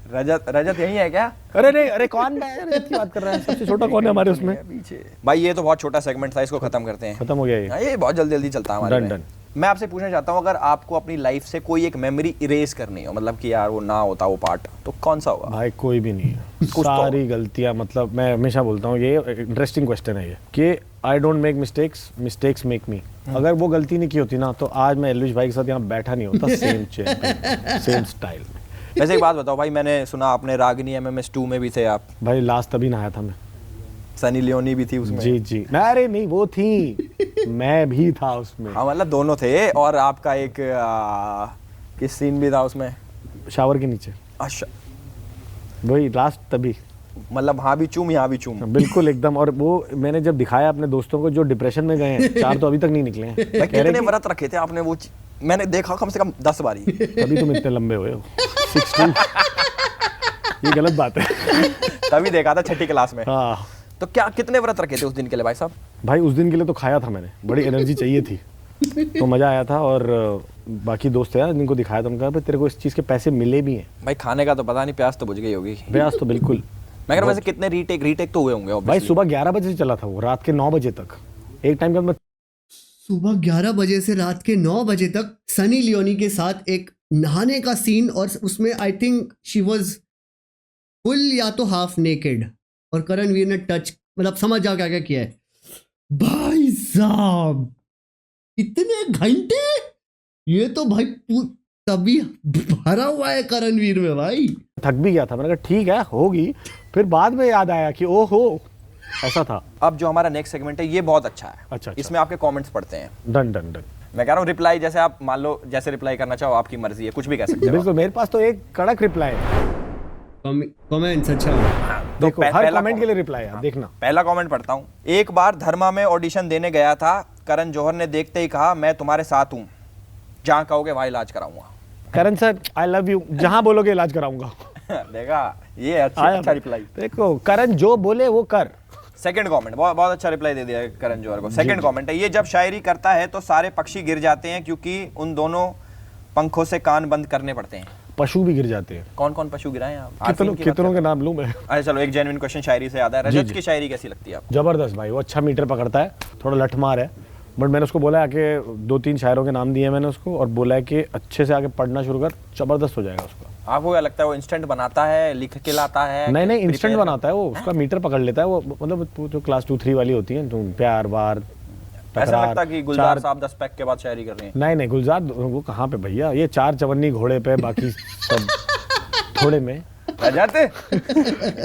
रजत यही है क्या? अरे नहीं, अरे कौन है? रजत की बात कर रहा है? सबसे छोटा कौन है हमारे उसमें? पीछे भाई ये तो बहुत छोटा सेगमेंट था, इसको खत्म करते हैं। खत्म हो गया ये। ये बहुत जल्दी चलता है हमारे में। डन। मैं आपसे पूछना चाहता हूँ, अगर आपको अपनी लाइफ से कोई एक मेमोरी इरेज करनी हो, मतलब कि यार वो ना होता वो पार्ट, तो कौन सा होगा? भाई कोई भी नहीं है, तो- सारी गलतियां। मतलब मैं हमेशा बोलता हूँ, ये इंटरेस्टिंग क्वेश्चन है ये, कि I don't make mistakes, mistakes make me. अगर वो गलती नहीं की होती ना, तो आज मैं एलविश भाई के साथ यहाँ बैठा नहीं होता, सेम चेयर सेम स्टाइल में। वैसे एक बात बताओ भाई, मैंने सुना आपने रागिनी MMS 2 में भी थे आप। भाई लास्ट तभी नहाया था मैं। सनी लियोनी भी थी उसमें। जी अरे नहीं वो थी, मैं भी था उसमें। हाँ मतलब दोनों थे। और आपका एक किस सीन भी था उसमें? शावर के नीचे। अच्छा वही लास्ट तभी। मतलब वहाँ भी चूम यहाँ भी चूम। बिल्कुल एकदम। और वो मैंने जब दिखाया अपने दोस्तों को जो डिप्रेशन में गए हैं, 4 तो अभी तक नहीं निकले हैं। भाई कह रहे कितने कि व्रत रखे थे आपने? वो मैंने देखा कम से कम 10 बारी। तभी तुम इतने लंबे हुए हो। 6'2". ये गलत बात है। तभी देखा था 6ठी क्लास में। हाँ तो क्या कितने व्रत रखे थे उस दिन के लिए भाई साहब? भाई उस दिन के लिए तो खाया था मैंने, बड़ी एनर्जी चाहिए थी तो मजा आया था। और बाकी दोस्त है जिनको दिखाया था, उनका तेरे को इस चीज के पैसे मिले भी हैं। भाई खाने का तो पता नहीं, प्यास तो बुझ गई होगी। प्रयास तो बिल्कुल। मैं कह रहा वैसे कितने रीटेक तो हुए होंगे भाई obviously। सुबह 11 बजे से चला था वो, रात के 9 बजे तक। एक टाइम के बाद मैं सुबह 11 बजे से रात के 9 बजे तक सनी लियोनी के साथ एक नहाने का सीन, और उसमें I think she was full या तो हाफ नेकेड, और करणवीर ने टच, मतलब समझ जाओ क्या क्या किया है भाई साहब। इतने घंटे, ये तो भाई तभी भरा हुआ है करणवीर में भाई। थक भी गया था, मैंने कहा ठीक है होगी। फिर बाद में याद आया कि ओहो ऐसा था। अब जो हमारा नेक्स्ट सेगमेंट है ये बहुत अच्छा है। अच्छा। इसमें आपके कमेंट्स पढ़ते हैं। डन। मैं कह रहा हूँ रिप्लाई, जैसे आप मान लो जैसे रिप्लाई करना चाहो, आपकी मर्जी है, कुछ भी कह सकते हो। बिल्कुल, मेरे पास तो एक कड़क रिप्लाई है। कमेंट्स अच्छा देखो हर पहला कमेंट के लिए रिप्लाई है, देखना। पहला कमेंट पढ़ता हूँ। एक बार धर्मा में ऑडिशन देने गया था, करण जौहर ने देखते ही कहा मैं तुम्हारे साथ हूँ, जहाँ कहोगे वहाँ इलाज कराऊंगा। करण सर आई लव यू, जहाँ बोलोगे इलाज कराऊंगा। देखा, ये अच्छा रिप्लाई। देखो करण जो बोले वो कर। सेकंड कमेंट बहुत अच्छा रिप्लाई दे दिया करण जौहर को। सेकंड कमेंट है, ये जब शायरी करता है तो सारे पक्षी गिर जाते हैं क्योंकि उन दोनों पंखों से कान बंद करने पड़ते हैं। पशु भी गिर जाते हैं। कौन कौन पशु गिराए हैं आप? कितनों के नाम लूं मैं? अच्छा चलो, एक जेन्युइन क्वेश्चन शायरी से याद है। रजत की शायरी कैसी लगती है आपको? जबरदस्त भाई, वो अच्छा मीटर पकड़ता है, थोड़ा लठमार है, बट मैंने उसको बोला है कि 2-3 शायरों के नाम दिए मैंने उसको, और बोला है कि अच्छे से आगे पढ़ना शुरू कर, जबरदस्त हो जाएगा उसका। आपको क्या लगता है वो इंस्टेंट बनाता है, लिख के लाता है? नहीं इंस्टेंट बनाता है वो, उसका मीटर पकड़ लेता है वो। मतलब जो क्लास 2-3 वाली होती है, तो प्यार वार ऐसा लगता है कि गुलजार साहब 10 पैक के बाद शायरी कर रहे हैं। नहीं गुलजार वो कहाँ पे भैया, ये 4 चवन्नी घोड़े पे, बाकी सब थोड़े में। रजत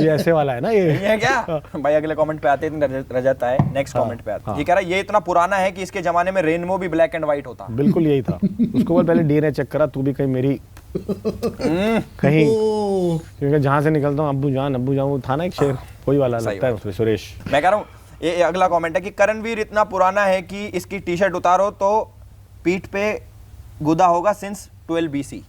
ये ऐसे वाला है ना ये। ये है क्या भाई? अगले कमेंट पे आते हैं, रजत आए। नेक्स्ट कमेंट पे आते हैं। ये कह रहा है ये इतना पुराना है कि इसके जमाने में रेनबो भी ब्लैक एंड व्हाइट होता। बिल्कुल यही था। उसको बोल पहले डीएनए चेक करा, तू भी कहीं मेरी कहीं, ओ, क्योंकि जहाँ से निकलता हूँ अब्बू जान था ना एक शेर, कोई वाला सही लगता है बात। उसमें सुरेश। मैं कह रहा हूँ ये अगला कमेंट है कि करणवीर इतना पुराना है कि इसकी टी शर्ट उतारो तो पीठ पे गुदा होगा सिंस 12 BC।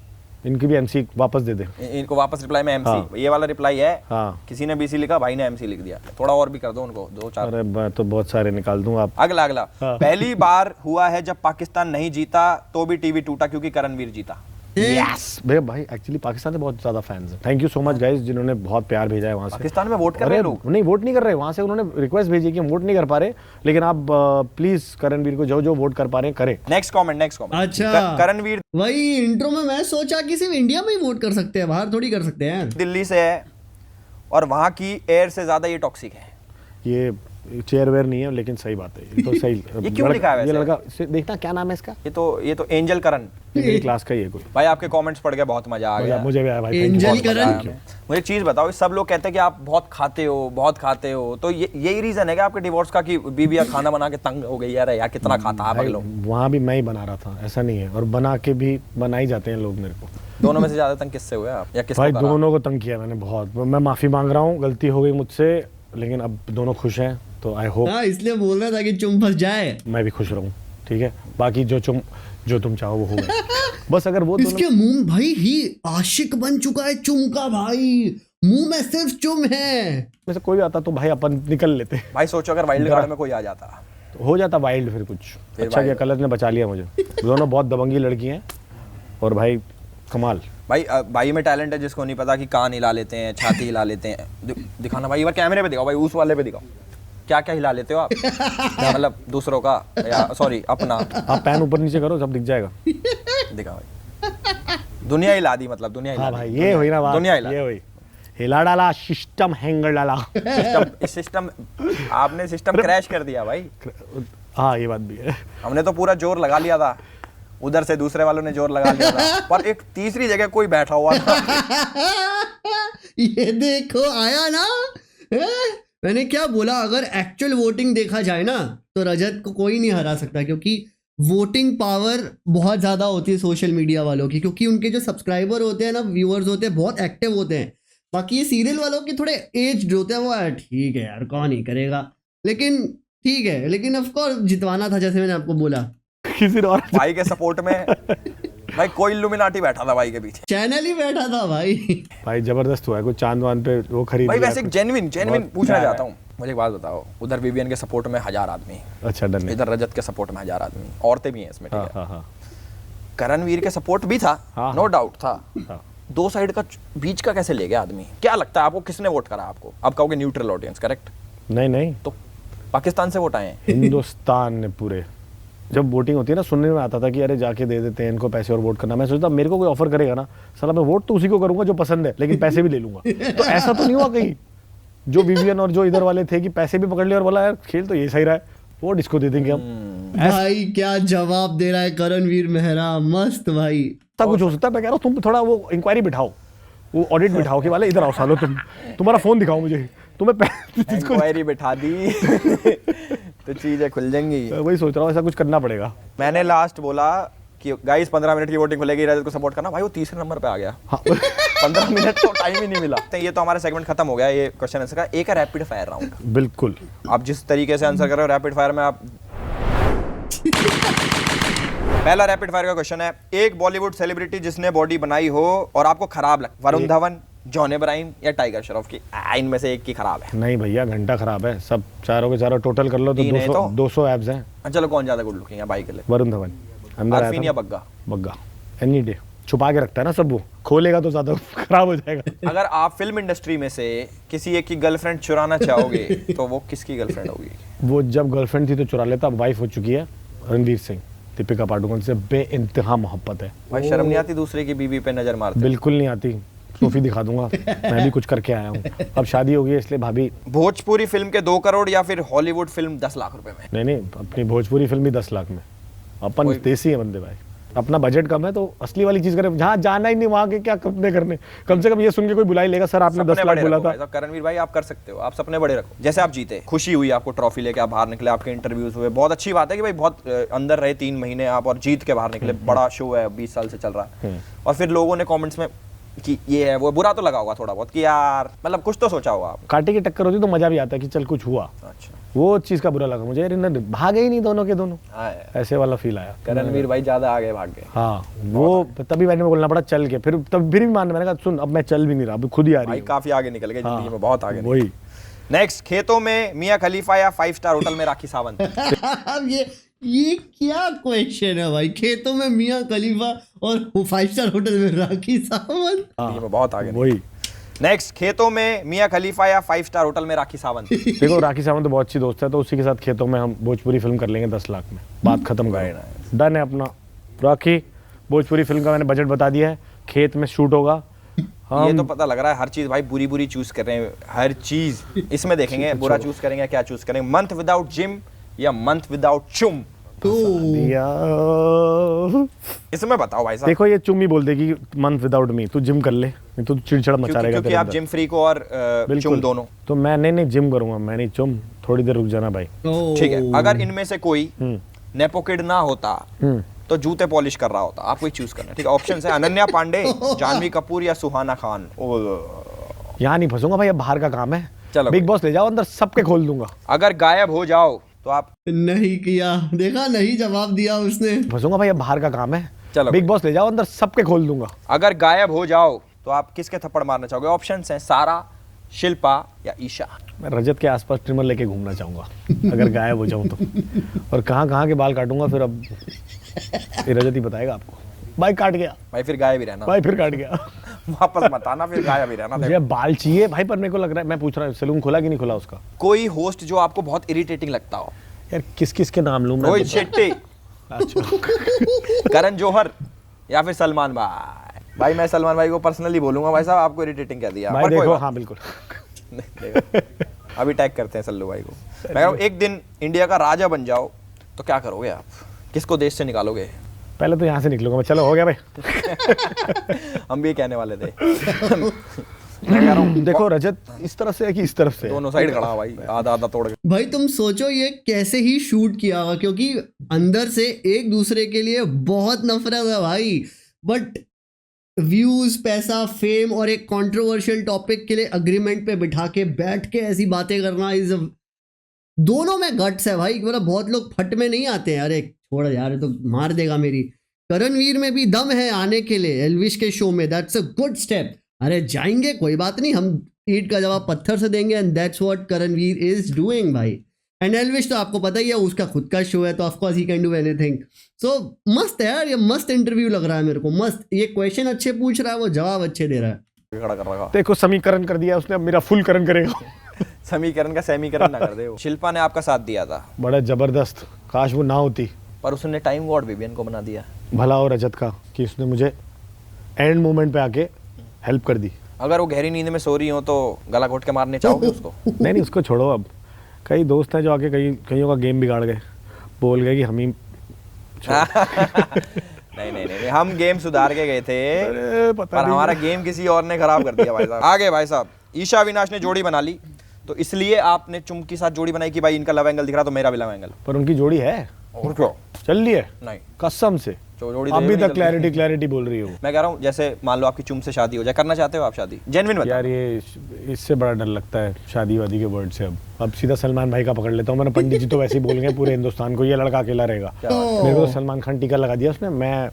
इनकी भी एमसी वापस दे दे। इनको वापस रिप्लाई में एमसी। हाँ। ये वाला रिप्लाई है। हाँ। किसी ने BC लिखा, भाई ने एमसी लिख दिया। थोड़ा और भी कर दो उनको, 2-4। अरे मैं तो बहुत सारे निकाल दूं। आप अगला हाँ। पहली बार हुआ है जब पाकिस्तान नहीं जीता तो भी टीवी टूटा क्योंकि करणवीर जीता। यस भैया, भाई एक्चुअली पाकिस्तान से बहुत ज्यादा फैंस हैं। Thank you so much guys जिन्होंने बहुत प्यार भेजा है वहाँ से। पाकिस्तान में वोट कर रहे अरे लोग? नहीं, वोट नहीं कर रहे। वहाँ से उन्होंने रिक्वेस्ट भेजी कि हम वोट नहीं कर पा रहे, लेकिन आप प्लीज करणवीर को जो वोट कर पा रहे हैं करें। नेक्स्ट कमेंट अच्छा। करणवीर वही इंट्रो में मैं सोचा कि सिर्फ इंडिया में ही वोट कर सकते हैं, बाहर थोड़ी कर सकते हैं। दिल्ली से है और वहाँ की एयर से ज्यादा ये टॉक्सिक है। ये चेयर वेयर नहीं है, लेकिन सही बात है। ये तो सही ये क्यों लिखा है ये वैसे? लड़का देखना क्या नाम है इसका। ये तो एंजल करण। ये मेरी क्लास का ही है कोई। भाई आपके कमेंट्स पढ़ के बहुत मजा आ गया। मुझे भी आया भाई। thank you, एंजल बहुत मजा करण। आया। मुझे एक चीज बताओ, सब लोग कहते हैं कि आप बहुत खाते हो, तो यही रीजन है कि आपके डिवोर्स का कि बीवियां खाना बना के तंग हो गई यार कितना खाता है आप लोग। वहाँ भी मैं ही बना रहा था, ऐसा नहीं है। और बना के भी बना ही जाते हैं लोग मेरे को। दोनों में से ज्यादा तंग किससे हुए आप, या किसको भाई करा? दोनों को तंग किया मैंने बहुत। मैं माफी मांग रहा हूँ, गलती हो गई मुझसे, लेकिन अब दोनों खुश हैं तो आई होप। हाँ, इसलिए बोल रहा था कि चुम फंस जाए। मैं भी खुश रहूँ, ठीक है। बाकी जो तुम चाहो वो होगा। बस अगर वो इसके मुंह भाई ही आशिक बन चुका है चुम का भाई, मुंह में सिर्फ चुम है। में से कोई आता तो भाई अपन निकल लेते। भाई सोचो अगर वाइल्ड कार्ड में कोई आ जाता तो हो जाता वाइल्ड फिर कुछ। फिर अच्छा किया wild। कलर ने बचा लिया मुझे। दोनों बहुत दबंगी लड़की हैं और भाई कमाल। भाई में टैलेंट है जिसको नहीं पता कि कान हिला लेते हैं, छाती हिला लेते हैं। दिखाना भाई, एक बार कैमरे पे दिखाओ भाई, उस वाले पे दिखाओ क्या क्या हिला लेते हो आप। मतलब दूसरों का या सॉरी अपना। आप पैन ऊपर नीचे करो सब दिख जाएगा। दिखाओ भाई, दुनिया हिला दी, मतलब दुनिया हिला हाँ दी। भाई ये हुई ना बात। दुनिया हिला ये हुई, हिला डाला सिस्टम, हैंगर डाला। सिस्टम आपने सिस्टम क्रैश कर दिया भाई। हाँ ये बात भी है। हमने तो पूरा जोर लगा लिया था, उधर से दूसरे वालों ने जोर लगा लिया था, पर एक तीसरी जगह कोई बैठा हुआ था। ये देखो आया ना। मैंने क्या बोला, अगर एक्चुअल वोटिंग देखा जाए ना तो रजत को कोई नहीं हरा सकता, क्योंकि वोटिंग पावर बहुत ज़्यादा होती है सोशल मीडिया वालों की, क्योंकि उनके जो सब्सक्राइबर होते हैं ना, व्यूअर्स होते हैं, बहुत एक्टिव होते हैं। बाकी ये सीरियल वालों के थोड़े एज्ड होते हैं, वो ठीक है यार कौन ही करेगा, लेकिन ठीक है, लेकिन ऑफकोर्स जितवाना था जैसे मैंने आपको बोला। किसी और भाई के सपोर्ट में भाई कोई इल्यूमिनाटी बैठा था भाई के पीछे। चैनल ही बैठा था भाई। भाई जबरदस्त हुआ है, कोई चांद वांद पे वो खरीद भाई लिया वैसे कुछ। जेन्युइन बहुत पूछना प्यार चाहता हूँ, मुझे एक बात बताओ, उधर विवियन के सपोर्ट में 1000 आदमी, अच्छा डन है। इधर रजत के सपोर्ट में 1000 आदमी, औरतें भी हैं इसमें, ठीक हाँ है। हाँ हाँ करणवीर के सपोर्ट भी था, हाँ, नो डाउट था। हाँ। दो साइड का बीच का कैसे ले गया आदमी? क्या लगता है आपको किसने वोट करा आपको? आप कहोगे न्यूट्रल ऑडियंस, करेक्ट? नहीं नहीं, तो पाकिस्तान से वोट आए हैं। हिंदुस्तान ने पूरे। जब वोटिंग होती है ना, सुनने में आता था कि अरे जाके दे देते हैं इनको पैसे और वोट करना। मैं सोचता मेरे को कोई ऑफर करेगा ना, साला मैं वोट तो उसी को करूंगा जो पसंद है, लेकिन पैसे भी ले लूंगा। तो ऐसा तो नहीं हुआ कहीं जो विवियन और जो इधर वाले थे कि पैसे भी पकड़ लिए और बोला यार खेल तो ये सही रहा है, वोट इसको दे देंगे हम। भाई क्या जवाब दे रहा है करणवीर मेहरा, मस्त भाई। ऐसा कुछ हो सकता है। मैं कह रहा हूँ तुम थोड़ा वो इंक्वायरी बिठाओ, वो ऑडिट बिठाओ कि वाले इधर आओ सालो, तुम्हारा फोन दिखाओ मुझे, तुम्हें इंक्वायरी बिठा दी तो चीजें खुल जाएंगी। वही सोच रहा हूँ, ऐसा कुछ करना पड़ेगा। मैंने लास्ट बोला कि गाइस 15 मिनट की वोटिंग खुलेगी, रजत को सपोर्ट करना। भाई वो तीसरे नंबर पे आ गया। हाँ। 15 मिनट तो टाइम ही नहीं मिला। तो ये तो हमारा सेगमेंट खत्म हो गया, ये क्वेश्चन आंसर का। एक है रैपिड फायर राउंड। बिल्कुल। आप जिस तरीके से आंसर कर रहे हो रैपिड फायर में, आप पहला रैपिड फायर का क्वेश्चन है, एक बॉलीवुड सेलिब्रिटी जिसने बॉडी बनाई हो और आपको खराब लगे, वरुण धवन, जॉन इब्राहिम या टाइगर श्रॉफ की, इनमें से एक की खराब है। नहीं भैया घंटा खराब है, सब चारों के चारों टोटल कर लो तो तीन है 200 एब्स हैं। चलो कौन ज्यादा गुड लुकिंग है भाई के लिए? वरुण धवन। अंदर आया अरफीन था या ना? बग्गा? Bagga any day. छुपा के रखता है ना सब, वो खोलेगा तो ज्यादा खराब हो जाएगा। अगर आप फिल्म इंडस्ट्री में से किसी एक की गर्लफ्रेंड चुराना चाहोगे तो वो किसकी गर्लफ्रेंड होगी? वो जब गर्लफ्रेंड थी तो चुरा लेता, अब वाइफ हो चुकी है। रणवीर सिंह, दीपिका पादुकोण से बेइंतहा मोहब्बत है। भाई शर्म नहीं आती दूसरे की बीवी पे नजर मारते? बिल्कुल नहीं आती, सोफी दिखा दूंगा। मैं भी कुछ करके आया हूँ, अब शादी हो गई है इसलिए भाभी। भोजपुरी फिल्म के 2 करोड़ या फिर हॉलीवुड फिल्म 10 लाख रुपए में? नहीं नहीं, अपनी भोजपुरी फिल्म भी 10 लाख में। अपन देसी है बंदे भाई। अपना बजट कम है तो असली वाली चीज करें, जहाँ जाना ही नहीं वहाँ के क्या सपने करने, कम से कम ये सुन के कोई बुला ही लेगा, सर आपने 10 सपने लाख बड़े बोला रखो था। भाई साहब, करणवीर भाई आप कर सकते हो, आप सपने बड़े रखो। जैसे आप जीते, खुशी हुई आपको, ट्रॉफी लेके आप बाहर निकले, आपके इंटरव्यूज हुए, बहुत अच्छी बात है कि भाई बहुत अंदर रहे 3 महीने आप और जीत के बाहर निकले, बड़ा शो है, 20 साल से चल रहा है। और फिर लोगों ने कमेंट्स में कि ये है वो, बुरा तो लगा होगा थोड़ा बहुत कि यार मतलब कुछ तो सोचा होगा आपने। कांटे की टक्कर होती तो मजा भी आता है कि चल कुछ हुआ, अच्छा वो चीज का बुरा लगा मुझे, यार इन्हें भागे ही नहीं दोनों के दोनों, हाँ यार, ऐसे वाला फील आया। करणवीर भाई ज्यादा आगे भाग गए। हाँ वो तभी मैंने बोलना पड़ा चल के, फिर तब फिर भी मैंने कहा सुन अब मैं चल भी नहीं रहा, अब खुद ही आ रही भाई है। काफी आगे निकल गए जिंदगी में, बहुत आगे। वही नेक्स्ट, खेतों में मियां खलीफा या 5 स्टार होटल में राखी सावंत? अब ये क्या क्वेश्चन है भाई, खेतों में मियां खलीफा और 5 स्टार होटल में राखी सावंत? जिंदगी में बहुत आगे। वही। नेक्स्ट, खेतों में मियां खलीफा या 5 स्टार होटल में राखी सावंत? देखो राखी सावंत तो बहुत अच्छी दोस्त है, तो उसी के साथ खेतों में हम भोजपुरी फिल्म कर लेंगे 10 लाख में, बात खत्म कर, डन है अपना। राखी भोजपुरी फिल्म का मैंने बजट बता दिया है, खेत में शूट होगा। ये तो पता लग रहा है हर चीज भाई बुरी बुरी चूज कर रहे हैं, हर चीज इसमें देखेंगे, बुरा चूज करेंगे, क्या चूज करेंगे? मंथ विदाउट जिम या मंथ विदाउट चुम? इसमें बताओ भाई साहब। देखो ये चुम ही बोल देगी मंथ विदाउट मी, तू जिम कर ले, नहीं तो चिड़चिड़ा मचा रहेगा क्योंकि तेरे आप अंदर। जिम फ्री को और चुम दोनों। तो मैं नहीं जिम करूंगा, मैं नहीं चुम, थोड़ी देर रुक जाना भाई। ठीक है, अगर इनमें से कोई नेपो किड ना होता तो जूते पॉलिश कर रहा होता, आपको ही चूज करना है। ठीक है, ऑप्शन है अनन्या पांडे, जानवी कपूर या सुहाना खान। यहाँ नहीं फंसूंगा भाई, अब बाहर का काम है। चलो बिग बॉस ले जाओ अंदर, सबके खोल दूंगा। अगर गायब हो जाओ तो आप? नहीं किया, देखा नहीं जवाब दिया उसने। फंसूंगा भाई, अब बाहर का काम है। चलो बिग बॉस ले जाओ अंदर, सबके खोल दूंगा। अगर गायब हो जाओ तो आप किसके थप्पड़ मारना चाहोगे? ऑप्शंस हैं सारा, शिल्पा या ईशा। मैं रजत के आसपास ट्रिमर लेके घूमना चाहूंगा अगर गायब हो जाऊं तो, और कहाँ के बाल काटूंगा फिर, अब ये रजत ही बताएगा आपको। भाई काट गया भाई, फिर गायब ही रहना, भाई, फिर काट गया वापस मत आना, फिर गायब ही रहना। मुझे बाल चाहिए भाई, पर मेरे को लग रहा है, मैं पूछ रहा हूँ सैलून खुला कि नहीं खुला उसका? कोई होस्ट जो आपको बहुत इरिटेटिंग लगता हो? यार किस के नाम लूं मैं? रोहित शेट्टी, अच्छा करण जौहर या फिर सलमान भाई? भाई मैं सलमान भाई को पर्सनली बोलूंगा, भाई साहब आपको इरिटेटिंग कह दिया। भाई पर कोई देखो, बात हाँ बिल्कुल नहीं, देखो, अभी टैग करते हैं सल्लू भाई को। मैं कह रहा हूं, एक दिन इंडिया का राजा बन जाओ तो क्या करोगे आप? किसको देश से निकालोगे? पहले तो यहाँ से निकलूंगा मैं, चलो हो गया भाई हम भी कहने वाले थे। मैं कह रहा हूँ देखो रजत इस तरफ से है कि इस तरफ से? दोनों साइड खड़ा भाई, आधा आधा तोड़ के। भाई तुम सोचो ये कैसे ही शूट किया होगा, क्योंकि अंदर से एक दूसरे के लिए बहुत नफरत है भाई, बट व्यूज, पैसा, फेम और एक कंट्रोवर्शियल टॉपिक के लिए अग्रीमेंट पे बिठा के बैठ के ऐसी बातें करना इज दोनों में गट्स है भाई। मतलब बहुत लोग फट में नहीं आते हैं, अरे छोड़ यार ये तो मार देगा मेरी। करणवीर में भी दम है आने के लिए एल्विश के शो में, दैट्स अ गुड स्टेप। अरे जाएंगे, कोई बात नहीं, हम ईंट का जवाब पत्थर से देंगे, and that's what Karanveer is doing भाई। एंड एल्विश तो आपको पता ही है, उसका खुद का शो है तो of course he can do anything. So मस्त है यार, ये मस्त इंटरव्यू लग रहा है मेरे को, मस्त। ये क्वेश्चन अच्छे पूछ रहा है, वो जवाब अच्छे दे रहा है। खड़ा कर रखा। देखो समीकरण कर दिया उसने, अब मेरा फुल करण करेगा समीकरण का सेमीकरण ना कर दे वो। शिल्पा ने आपका साथ दिया था, बड़ा जबरदस्त, काश वो ना होती। पर उसने टाइम गॉड विवियन को बना दिया। भला हो रजत का कि उसने मुझे एंड मोमेंट पे आके हेल्प कर दी। अगर वो गहरी नींद में सो रही हो तो गला घोट के मारने चाहोगे उसको? नहीं उसको छोड़ो, अब कई दोस्त हैं जो आके कईयों का गेम बिगाड़ गए, बोल गए कि हम ही नहीं, हम गेम सुधार के गए थे, पता पर नहीं। हमारा गेम किसी और ने खराब कर दिया भाई साहब। आगे भाई साहब, ईशा अविनाश ने जोड़ी बना ली तो इसलिए आपने चुम के साथ जोड़ी बनाई कि भाई इनका लव एंगल दिख रहा तो मेरा भी लव एंगल। पर उनकी जोड़ी है, और क्या चल रही है नहीं, कसम से। जोड़ी अभी नहीं तक चलती। क्लैरिटी बोल रही हो। मैं कह रहा हूँ जैसे मान लो आपकी चुम से शादी हो जाए, करना चाहते हो आप शादी? जेन्युइन बता। यार ये इससे बड़ा डर लगता है शादी वादी के वर्ड से। अब सीधा सलमान भाई का पकड़ लेता हूँ। मैंने पंडित जी तो वैसे ही बोल गए पूरे हिंदुस्तान को, ये लड़का अकेला रहेगा। मेरे को तो सलमान खान टीका लगा दिया उसने, मैं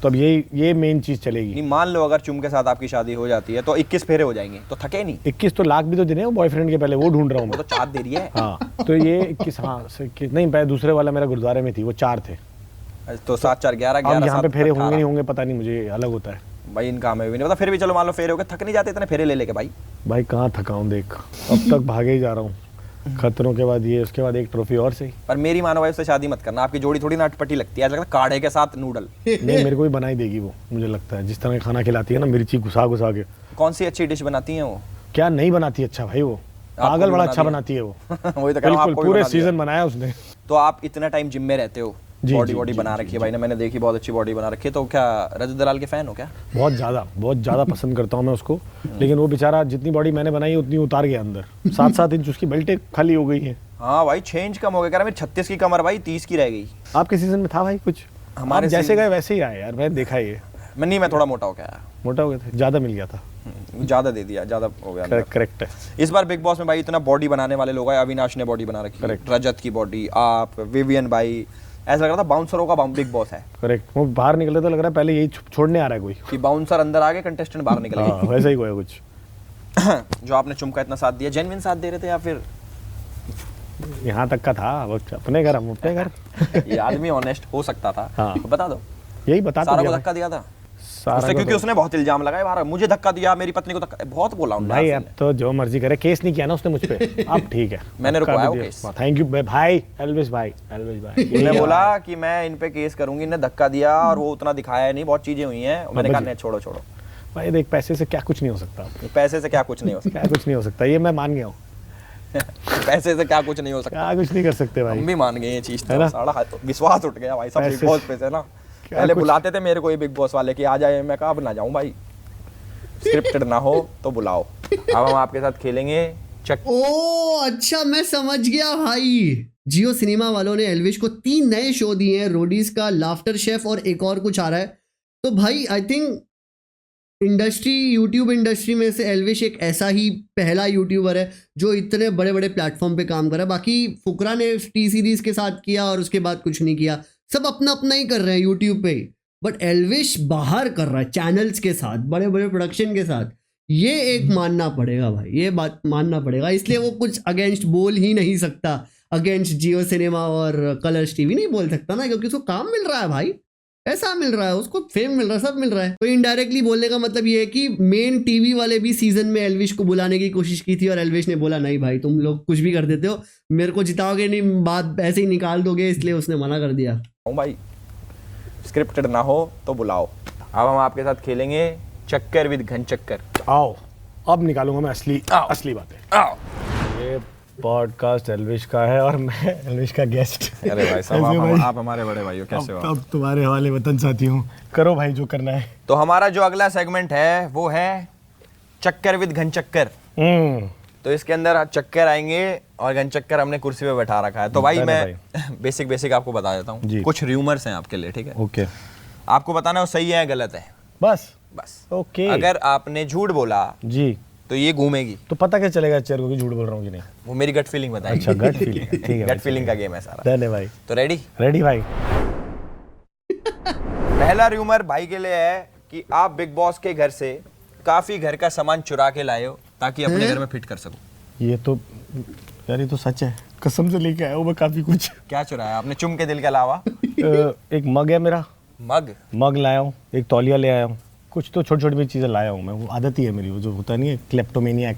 तो अब ये मेन चीज चलेगी। नहीं, मान लो अगर चुम के साथ आपकी शादी हो जाती है तो 21 फेरे हो जाएंगे, तो थके नहीं? 21 तो लाख भी तो देने बॉयफ्रेंड के, पहले वो ढूंढ रहा हूँ वो मैं। तो चाँद दे रही है। हाँ तो ये 21, हाँ नहीं पहले दूसरे वाला मेरा गुरुद्वारे में थी, वो 4 थे। तो 7 4 11 अब यहाँ पे 7 फेरे होंगे नहीं होंगे पता नहीं, मुझे अलग होता है भाई, इनका हमें भी नहीं पता। फिर भी चलो मान लो फेरे हो गए, थक नहीं जाते इतने फेरे ले लेके भाई? भाई कहाँ थका हूँ देख, अब तक भागे ही जा रहा हूँ। खतरों के बाद ये, उसके बाद एक ट्रॉफी और सही। पर मेरी मानो भाई उससे शादी मत करना, आपकी जोड़ी थोड़ी ना अटपटी लगती है, ऐसा लगता है काढ़े के साथ नूडल। नहीं मेरे को भी बनाई देगी वो, मुझे लगता है जिस तरह का खाना खिलाती है ना, मिर्ची घुसा घुसा के। कौन सी अच्छी डिश बनाती हैं वो? क्या नहीं बनाती अच्छा भाई वो, पागल भी बड़ा बना अच्छा दिया। बनाती है वो। वही तो कह रहा हूँ, बिल्कुल आपको भी पूरे बना दिया। सीजन बनाया उसने। तो आप इतना टाइम जिम में रहते हो, जी, बॉडी जी, वॉडी जी, बना रखी है भाई ने, मैंने देखी, बहुत अच्छी बॉडी बना रखी है। तो क्या रजत दलाल के फैन हो क्या? बहुत ज़्यादा पसंद करता हूँ मैं उसको, लेकिन वो बेचारा जितनी बॉडी मैंने बनाई उतनी उतार गया अंदर। 7-7 इंच उसकी बेल्टें खाली हो गई हैं। हाँ भाई 6 इंच कम हो गया, कह रहा मेरी 36 की कमर भाई 30 की रह गई। आपके सीजन में था भाई कुछ? हमारे आप जैसे सीजन- गए वैसे ही आए यार, मैंने देखा ये। मैं थोड़ा मोटा हो गया, मोटा हो गया था, ज़्यादा मिल गया था। ज्यादा दे दिया, ज्यादा हो गया अंदर। करेक्ट है। इस बार बिग बॉस में भाई इतना बॉडी बनाने वाले लोग आए। अविनाश ने बॉडी बना रखी है, Correct. रजत की बॉडी, आप, विवियन भाई, ऐसा लग रहा था बाउंसरों का बिग बॉस है करेक्ट, वो बाहर निकले तो लग रहा है पहले यही छोड़ने आ रहा है कोई। कि बाउंसर अंदर आ गए, कंटेस्टेंट बाहर निकल हाँ, वैसा ही हुआ है कुछ। गए। जो आपने चुम का इतना साथ दिया, जेन्युइन साथ दे रहे थे या फिर यहाँ तक का था, वो अपने घर हम अपने घर। ये आदमी ऑनेस्ट हो सकता था? हाँ। तो बता दो। यही बता सारा तो को दिया धक्का दिया था सारा उसने, को क्योंकि तो- उसने बहुत इल्जाम लगाए बाहर, मुझे धक्का दिया, मेरी पत्नी को धक्का, बहुत बोला उन्होंने। भाई आसिफ अब तो जो मर्जी करे, केस नहीं किया ना उसने मुझ पे। अब ठीक है, मैंने धक्का रुकवाया भी वो दिया। केस। थैंक यू भाई, एल्विस भाई। ने बोला कि मैं इन पे केस करूंगी, इन्हें धक्का दिया और वो उतना दिखाया नहीं, बहुत चीजें हुई हैं। मैंने कहा बस- नहीं, छोड़ो भाई देख, पैसे से क्या कुछ नहीं हो सकता। पैसे से क्या कुछ नहीं हो सकता। क्या कुछ नहीं हो सकता, ये मैं मान गया हूँ। पैसे से क्या कुछ नहीं हो सकता, क्या कुछ नहीं कर सकते भाई। हम भी मान गए ये चीज। है तो ना? सारा विश्वास उठ गया भाई साहब बिग पैसे बॉस से- पे से ना। क्या पहले कुछ- बुलाते थे मेरे को ये बिग बॉस वाले कि आ जाए, मैं कहा अब ना जाऊं भाई, स्क्रिप्टेड ना हो तो बुलाओ। अब हम आपके साथ खेलेंगे चक। ओ अच्छा, मैं समझ गया भाई। जियो सिनेमा वालों ने एल्विश को 3 नए शो दिए हैं, रोडीज का, लाफ्टर शेफ और एक और कुछ आ रहा है। तो भाई आई थिंक यूट्यूब इंडस्ट्री में से एल्विश एक ऐसा ही पहला यूट्यूबर है जो इतने बड़े बड़े प्लेटफॉर्म पे काम कर रहा है। बाकी फुकरा ने टी सीरीज के साथ किया और उसके बाद कुछ नहीं किया, सब अपना अपना ही कर रहे हैं यूट्यूब पे ही। बट एल्विश बाहर कर रहा है चैनल्स के साथ, बड़े बड़े प्रोडक्शन के साथ। ये एक मानना पड़ेगा भाई, ये बात मानना पड़ेगा। इसलिए वो कुछ अगेंस्ट बोल ही नहीं सकता, अगेंस्ट जियो सिनेमा और कलर्स टीवी नहीं बोल सकता ना, क्योंकि उसको काम मिल रहा है भाई, ऐसा मिल रहा है उसको, फेम मिल रहा है, सब मिल रहा है। तो इनडायरेक्टली बोलने का मतलब ये है कि मेन टीवी वाले भी सीजन में एल्विश को बुलाने की कोशिश की थी और एल्विश ने बोला नहीं भाई, तुम लोग कुछ भी कर देते हो, मेरे को जिताओगे नहीं, बात ऐसे ही निकाल दोगे, इसलिए उसने मना कर दिया। भाई स्क्रिप्टेड ना हो तो बुलाओ। अब हम आपके साथ खेलेंगे चक्कर विद घन चक्कर। आओ, अब निकालूंगा मैं असली बातें। आओ। ये पॉडकास्ट एल्विश का है और मैं एल्विश का गेस्ट। अरे भाई साहब, ऐसे भाई। आप हमारे बड़े भाई हो, कैसे हो? अब तुम्हारे हवाले वतन साथी हूँ, करो भाई जो करना है। तो हमारा जो अगला सेगमेंट है वो है चक्कर विद घन चक्कर। तो इसके अंदर चक्कर आएंगे और घन चक्कर हमने कुर्सी पे बैठा रखा है। तो भाई मैं बेसिक आपको बता देता हूँ, कुछ र्यूमर्स हैं आपके लिए, ठीक है? ओके, आपको बताना है वो सही है या गलत है, बस। बस। ओके, अगर आपने झूठ बोला जी तो ये घूमेगी। तो पता क्या चलेगा चेयर को कि झूठ बोल रहा हूँ कि नहीं? वो मेरी गट फीलिंग बताएगी। अच्छा, गट फीलिंग, ठीक है। गट फीलिंग का गेम है सारा। डन है भाई, तो रेडी? रेडी भाई। पहला र्यूमर भाई के लिए है कि आप बिग बॉस के घर से काफी घर का सामान चुरा के लाए हो ताकि अपने घर में फिट कर सको। ये तो यार, ये तो सच है, कसम से लेके आया हूँ मैं काफी कुछ। क्या चुराया आपने चुम के दिल के अलावा? एक मग है मेरा, मग लाया हूँ, एक तौलिया ले आया हूँ, कुछ तो छोटी छोटी भी चीज़ें लाया हूँ मैं। वो आदत ही है मेरी, वो जो होता नहीं है क्लेप्टोमेनियक,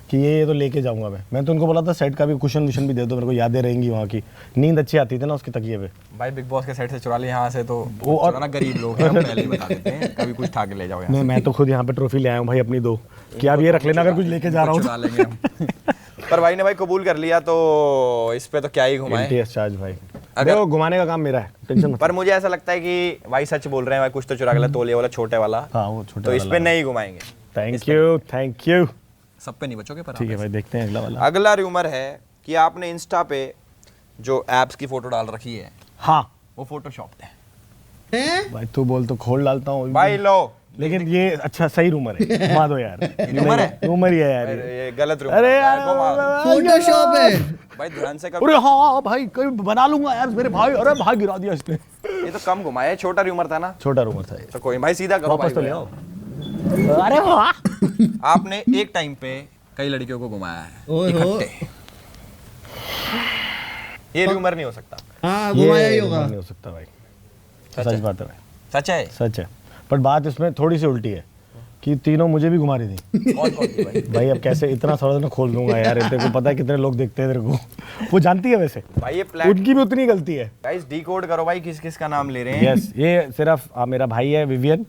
कि ये तो लेके जाऊंगा मैं तो उनको बोला था सेट का भी कुशन वुशन भी दे दो, मेरे को यादें रहेंगी वहाँ की। नींद अच्छी आती थी ना उसके तकिए पे। भाई बिग बॉस के सेट से चुरा लिया यहाँ से, तो वो और- चुराना गरीब लोग हैं, हम पहले ही बता देते हैं, कभी कुछ ठा के ले जाओ यहाँ नहीं, मैं तो खुद यहाँ पे ट्रॉफी ले आया हूँ भाई अपनी 2, कि आप ये रख लेना अगर कुछ लेके जा रहा हूँ चुरा लेंगे हम। पर भाई ने भाई कबूल कर लिया, तो इस पे तो क्या ही घुमाए। एलटीएस चार्ज भाई, अगर- देखो घुमाने का काम मेरा है, टेंशन मत। पर मुझे ऐसा लगता है कि भाई सच बोल रहे हैं भाई, कुछ तो चुरा के लाया, तौलिया वाला छोटे वाला। हाँ, वो छोटे तो इस वाला पे लाया। नहीं घुमाएंगे, थैंक यू। सब पे नहीं बचोगे। पर ठीक है भाई, देखते हैं अगला वाला। अगला र्यूमर है कि आपने इंस्टा पे जो एप्स की फोटो डाल रखी है हाँ वो फोटोशॉप है। हैं? भाई, तू बोल तो खोल डालता हूँ भाई लो, लेकिन ये अच्छा सही रूमर है, घुमा दो यार। रूमर है? रूमर ही है यार ये। ये गलत रूमर अरे है। यार, फोटोशॉप है। भाई ध्यान से अरे हाँ भाई, कभी बना लूंगा यार मेरे भाई। अरे भाई, गिरा दिया इसने। ये तो कम घुमाया, छोटा रूमर था ना, छोटा रूमर था ये, तो कोई भाई सीधा करो। वापस तो भाई ले आओ। अरे वाह, आपने एक टाइम पे कई लड़कियों को घुमाया है ओए हो। इकट्ठे। ये रूमर नहीं हो सकता। हाँ, घुमाया ही ये होगा। नहीं हो सकता भाई, सच सच है? बात है भाई, सच है? सच है। पर बात इसमें थोड़ी सी उल्टी है कि तीनों मुझे भी घुमा रही थी। कौन कौन थी भाई? भाई अब कैसे इतना थोड़ा सा खोल दूंगा यार, तेरे को पता है कितने लोग देखते हैं तेरे को, वो जानती है वैसे, भाई ये प्लान उनकी भी उतनी गलती है। गाइस डिकोड करो भाई, किस किस का नाम ले रहे हैं। यस, ये सिर्फ मेरा भाई है विवियन,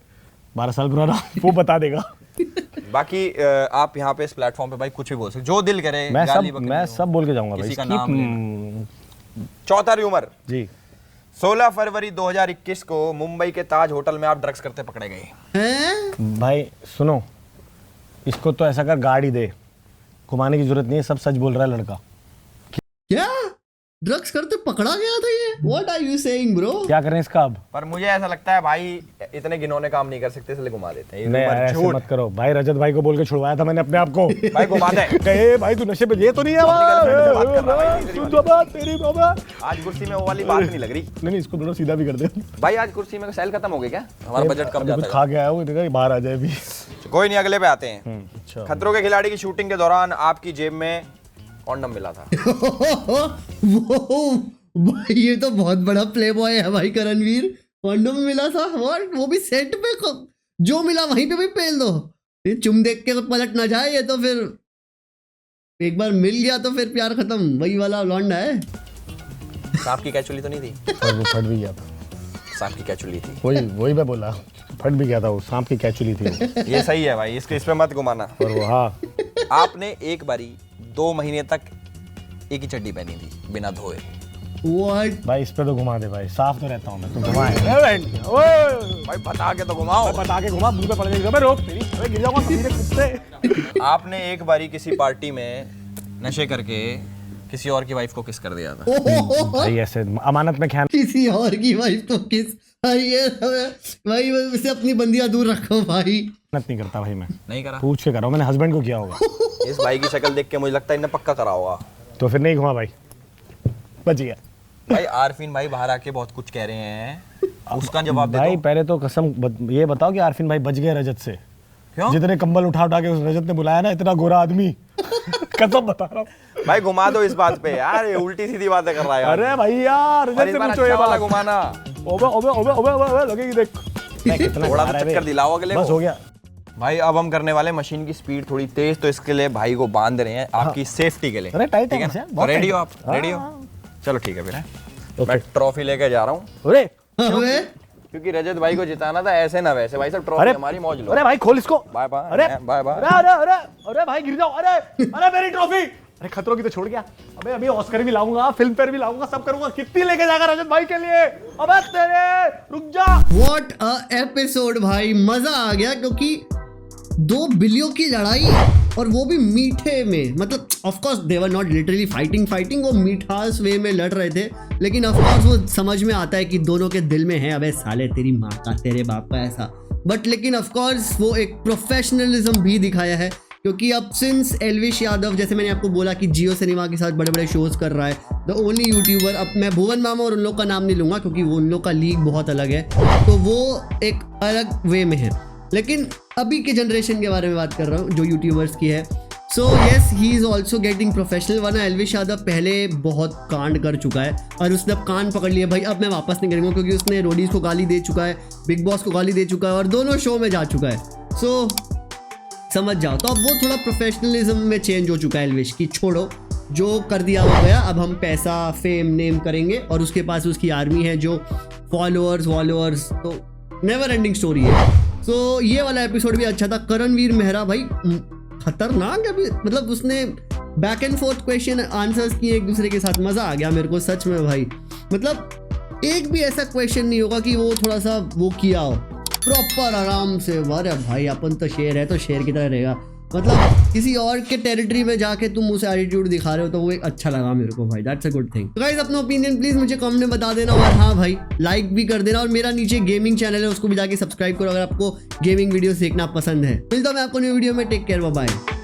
12 साल पुराना, वो बता देगा। बाकी आप यहाँ पे इस प्लेटफॉर्म पे भाई कुछ भी बोल सकते, जो दिल करे। मैं गाली सब बकरी मैं हो, सब बोल के जाऊंगा भाई। किसी का Keep- नाम लेना। चौथा र्यूमर, जी, 16 फरवरी 2021 को मुंबई के ताज होटल में आप ड्रग्स करते पकड़े गए। हैं? भाई सुनो, इसको तो ऐसा कर गाड़ी दे, घुमाने की जरूरत नहीं है, सब सच बोल रहा है लड़का। क्या ड्रग्स करते पकड़ा गया था ये? What are you saying bro? क्या करें इसका अब? पर मुझे ऐसा लगता है भाई इतने घिनौने काम नहीं कर सकते, इसलिए घुमा देते हैं। नहीं यार, ऐसे मत करो भाई। रजत भाई को बोल के छुड़वाया था मैंने अपने आप को। भाई घुमा दे। कहे भाई तू नशे पे, ये तो नहीं है सुन तो बात तेरी बाबा। आज कुर्सी में वो वाली बात नहीं लग रही। नहीं इसको थोड़ा सीधा भी कर दे भाई आज कुर्सी में सेल खत्म हो गई क्या? हमारा बजट कम कुछ जाता खा के आया हूँ, इधर बाहर आ जाए अभी। है। कोई नहीं, अगले पे आते हैं। अच्छा खतरों के खिलाड़ी की शूटिंग के दौरान आपकी जेब में कॉन्डम मिला था। वो भाई ये तो बहुत बड़ा प्ले बॉय है भाई करणवीर। कॉन्डम मिला था और वो भी सेट पे, जो मिला वहीं पे भी पेल दो। ये चुम देख के पलट ना जाए, ये तो फिर एक बार मिल गया तो फिर प्यार खत्म, वही वाला लौंडा है। सांप की कैचुली तो नहीं थी? और वो फट भी गया था। सांप की कैचुली थी। वही मैं बोला, फट भी गया था, वो सांप की कैचुली थी। ये सही है भाई, इसके इस पे मत घुमाना। और वो हाँ, आपने एक बारी 2 महीने तक एक ही चड्डी पहनी थी बिना धोए। What? भाई इस पे तो घुमा दे भाई, साफ तो रहता हूँ मैं, तुम घुमाए। भाई बता के तो घुमाओ। बता के घुमा, मुंह पे पड़ जाएगी। मैं रोक तेरी, अबे गिर जाऊंगा सीधे कुत्ते। आपने एक बारी किसी पार्टी में नशे करके किसी और की वाइफ को किस कर दिया था। भाई ऐसे अमानत में ख्याल किसी और की वाइफ को किस? भाई ये भाई उसे अपनी बंदियां दूर रखो भाई। नहीं करता भाई मैं, नहीं करा? पूछ के करा हूं, मैंने हस्बैंड को किया होगा। इस भाई की शक्ल देख के मुझे लगता है इन्हें पक्का करा होगा। तो फिर नहीं घुमा भाई, बच गया। भाई आरफीन भाई बाहर आके बहुत कुछ कह रहे हैं, उसका जवाब दे भाई दो। पहले तो कसम ये बताओ कि आरफीन भाई बच गए रजत से। क्यों? जितने कंबल उठा उठा के उस रजत ने बुलाया ना, इतना गोरा आदमी, कसम बता रहा हूँ। भाई घुमा दो इस बात पे यार, ये उल्टी सीधी बातें कर रहा है यार। अरे भाई यार और रजत इस से बार पूछो ये अच्छा वाला बात। घुमाना। ओबे ओबे ओबे ओबे ओबे लगेगी देख। थोड़ा सा चक्कर दिलाओ अगले बस को। हो गया भाई अब हम करने वाले मशीन की स्पीड थोड़ी तेज, तो इसके लिए भाई को बांध रहे हैं आपकी सेफ्टी के लिए। अरे टाइट है ठीक बस यार, ना? बहुत रेडी हो टाइट आप? है। रेडी हो? हाँ। चलो ठीक है फिर। ओके। मैं ट्रॉफी लेके जा रहा हूँ, अरे अबे क्योंकि रजत भाई को जिताना था, ऐसे ना वैसे। भाई सब ट्रॉफी अरे हमारी मौज लो। अरे भाई खोल इसको। Bye bye. अरे बाय बाय। अरे अरे अरे अरे भाई गिर जाओ। अरे अरे मेरी ट्रॉफी। अरे खतरों की तो छोड़ गया। अबे अभी ऑस्कर भी लाऊंगा, फिल्म फेयर भी लाऊंगा, सब करूंगा। कितनी लेके जाएगा रजत भाई के लिए? अबे तेरे रुक जा। व्हाट अ एपिसोड भाई, मजा आ गया क्योंकि 2 बिलियों की लड़ाई और वो भी मीठे में। मतलब of course they were not literally fighting, वो मीठास वे में लड़ रहे थे, लेकिन ऑफ कोर्स वो समझ में आता है कि दोनों के दिल में है अबे साले तेरी माँ का तेरे बाप का ऐसा। बट लेकिन ऑफ कोर्स वो एक प्रोफेशनलिज्म भी दिखाया है, क्योंकि अब सिंस एल्विश यादव, जैसे मैंने आपको बोला कि जियो सिनेमा के साथ बड़े बड़े शोज कर रहा है, द ओनली यूट्यूबर। अब मैं भुवन मामा और उन लोग का नाम नहीं लूंगा क्योंकि वो उन लोग का लीग बहुत अलग है, तो वो एक अलग वे में है। लेकिन अभी के जनरेशन के बारे में बात कर रहा हूँ जो यूट्यूबर्स की है। So yes, he is also getting professional. वरना एल्विश यादव पहले बहुत कांड कर चुका है और उसने अब कान पकड़ लिया भाई, अब मैं वापस नहीं करूँगा, क्योंकि उसने रोडीज को गाली दे चुका है, बिग बॉस को गाली दे चुका है और दोनों शो में जा चुका है। सो समझ जाओ। तो अब वो थोड़ा प्रोफेशनलिज्म में चेंज हो चुका है एल्विश की। छोड़ो, जो कर दिया हो गया, अब हम पैसा फेम नेम करेंगे और उसके पास उसकी आर्मी है जो फॉलोअर्स, तो नेवर एंडिंग स्टोरी है। सो ये वाला एपिसोड भी अच्छा था। करणवीर मेहरा भाई खतरनाक है, मतलब उसने back and fourth question answers किए एक दूसरे के साथ। मज़ा आ गया मेरे को सच में भाई। मतलब एक भी ऐसा क्वेश्चन नहीं होगा कि वो थोड़ा सा वो किया हो, प्रॉपर आराम से। अरे भाई अपन तो शेर है तो शेर की तरह रहेगा। मतलब किसी और के टेरिटरी में जाके तुम उसे एटीट्यूड दिखा रहे हो, तो वो एक अच्छा लगा मेरे को भाई। That's a good thing. तो गाइस अपना ओपिनियन प्लीज मुझे कमेंट में बता देना, और हाँ भाई लाइक भी कर देना, और मेरा नीचे गेमिंग चैनल है उसको भी जाके सब्सक्राइब करो अगर आपको गेमिंग वीडियोस देखना पसंद है। मिलता हूं मैं आपको न्यू वीडियो में। Take care, bye bye.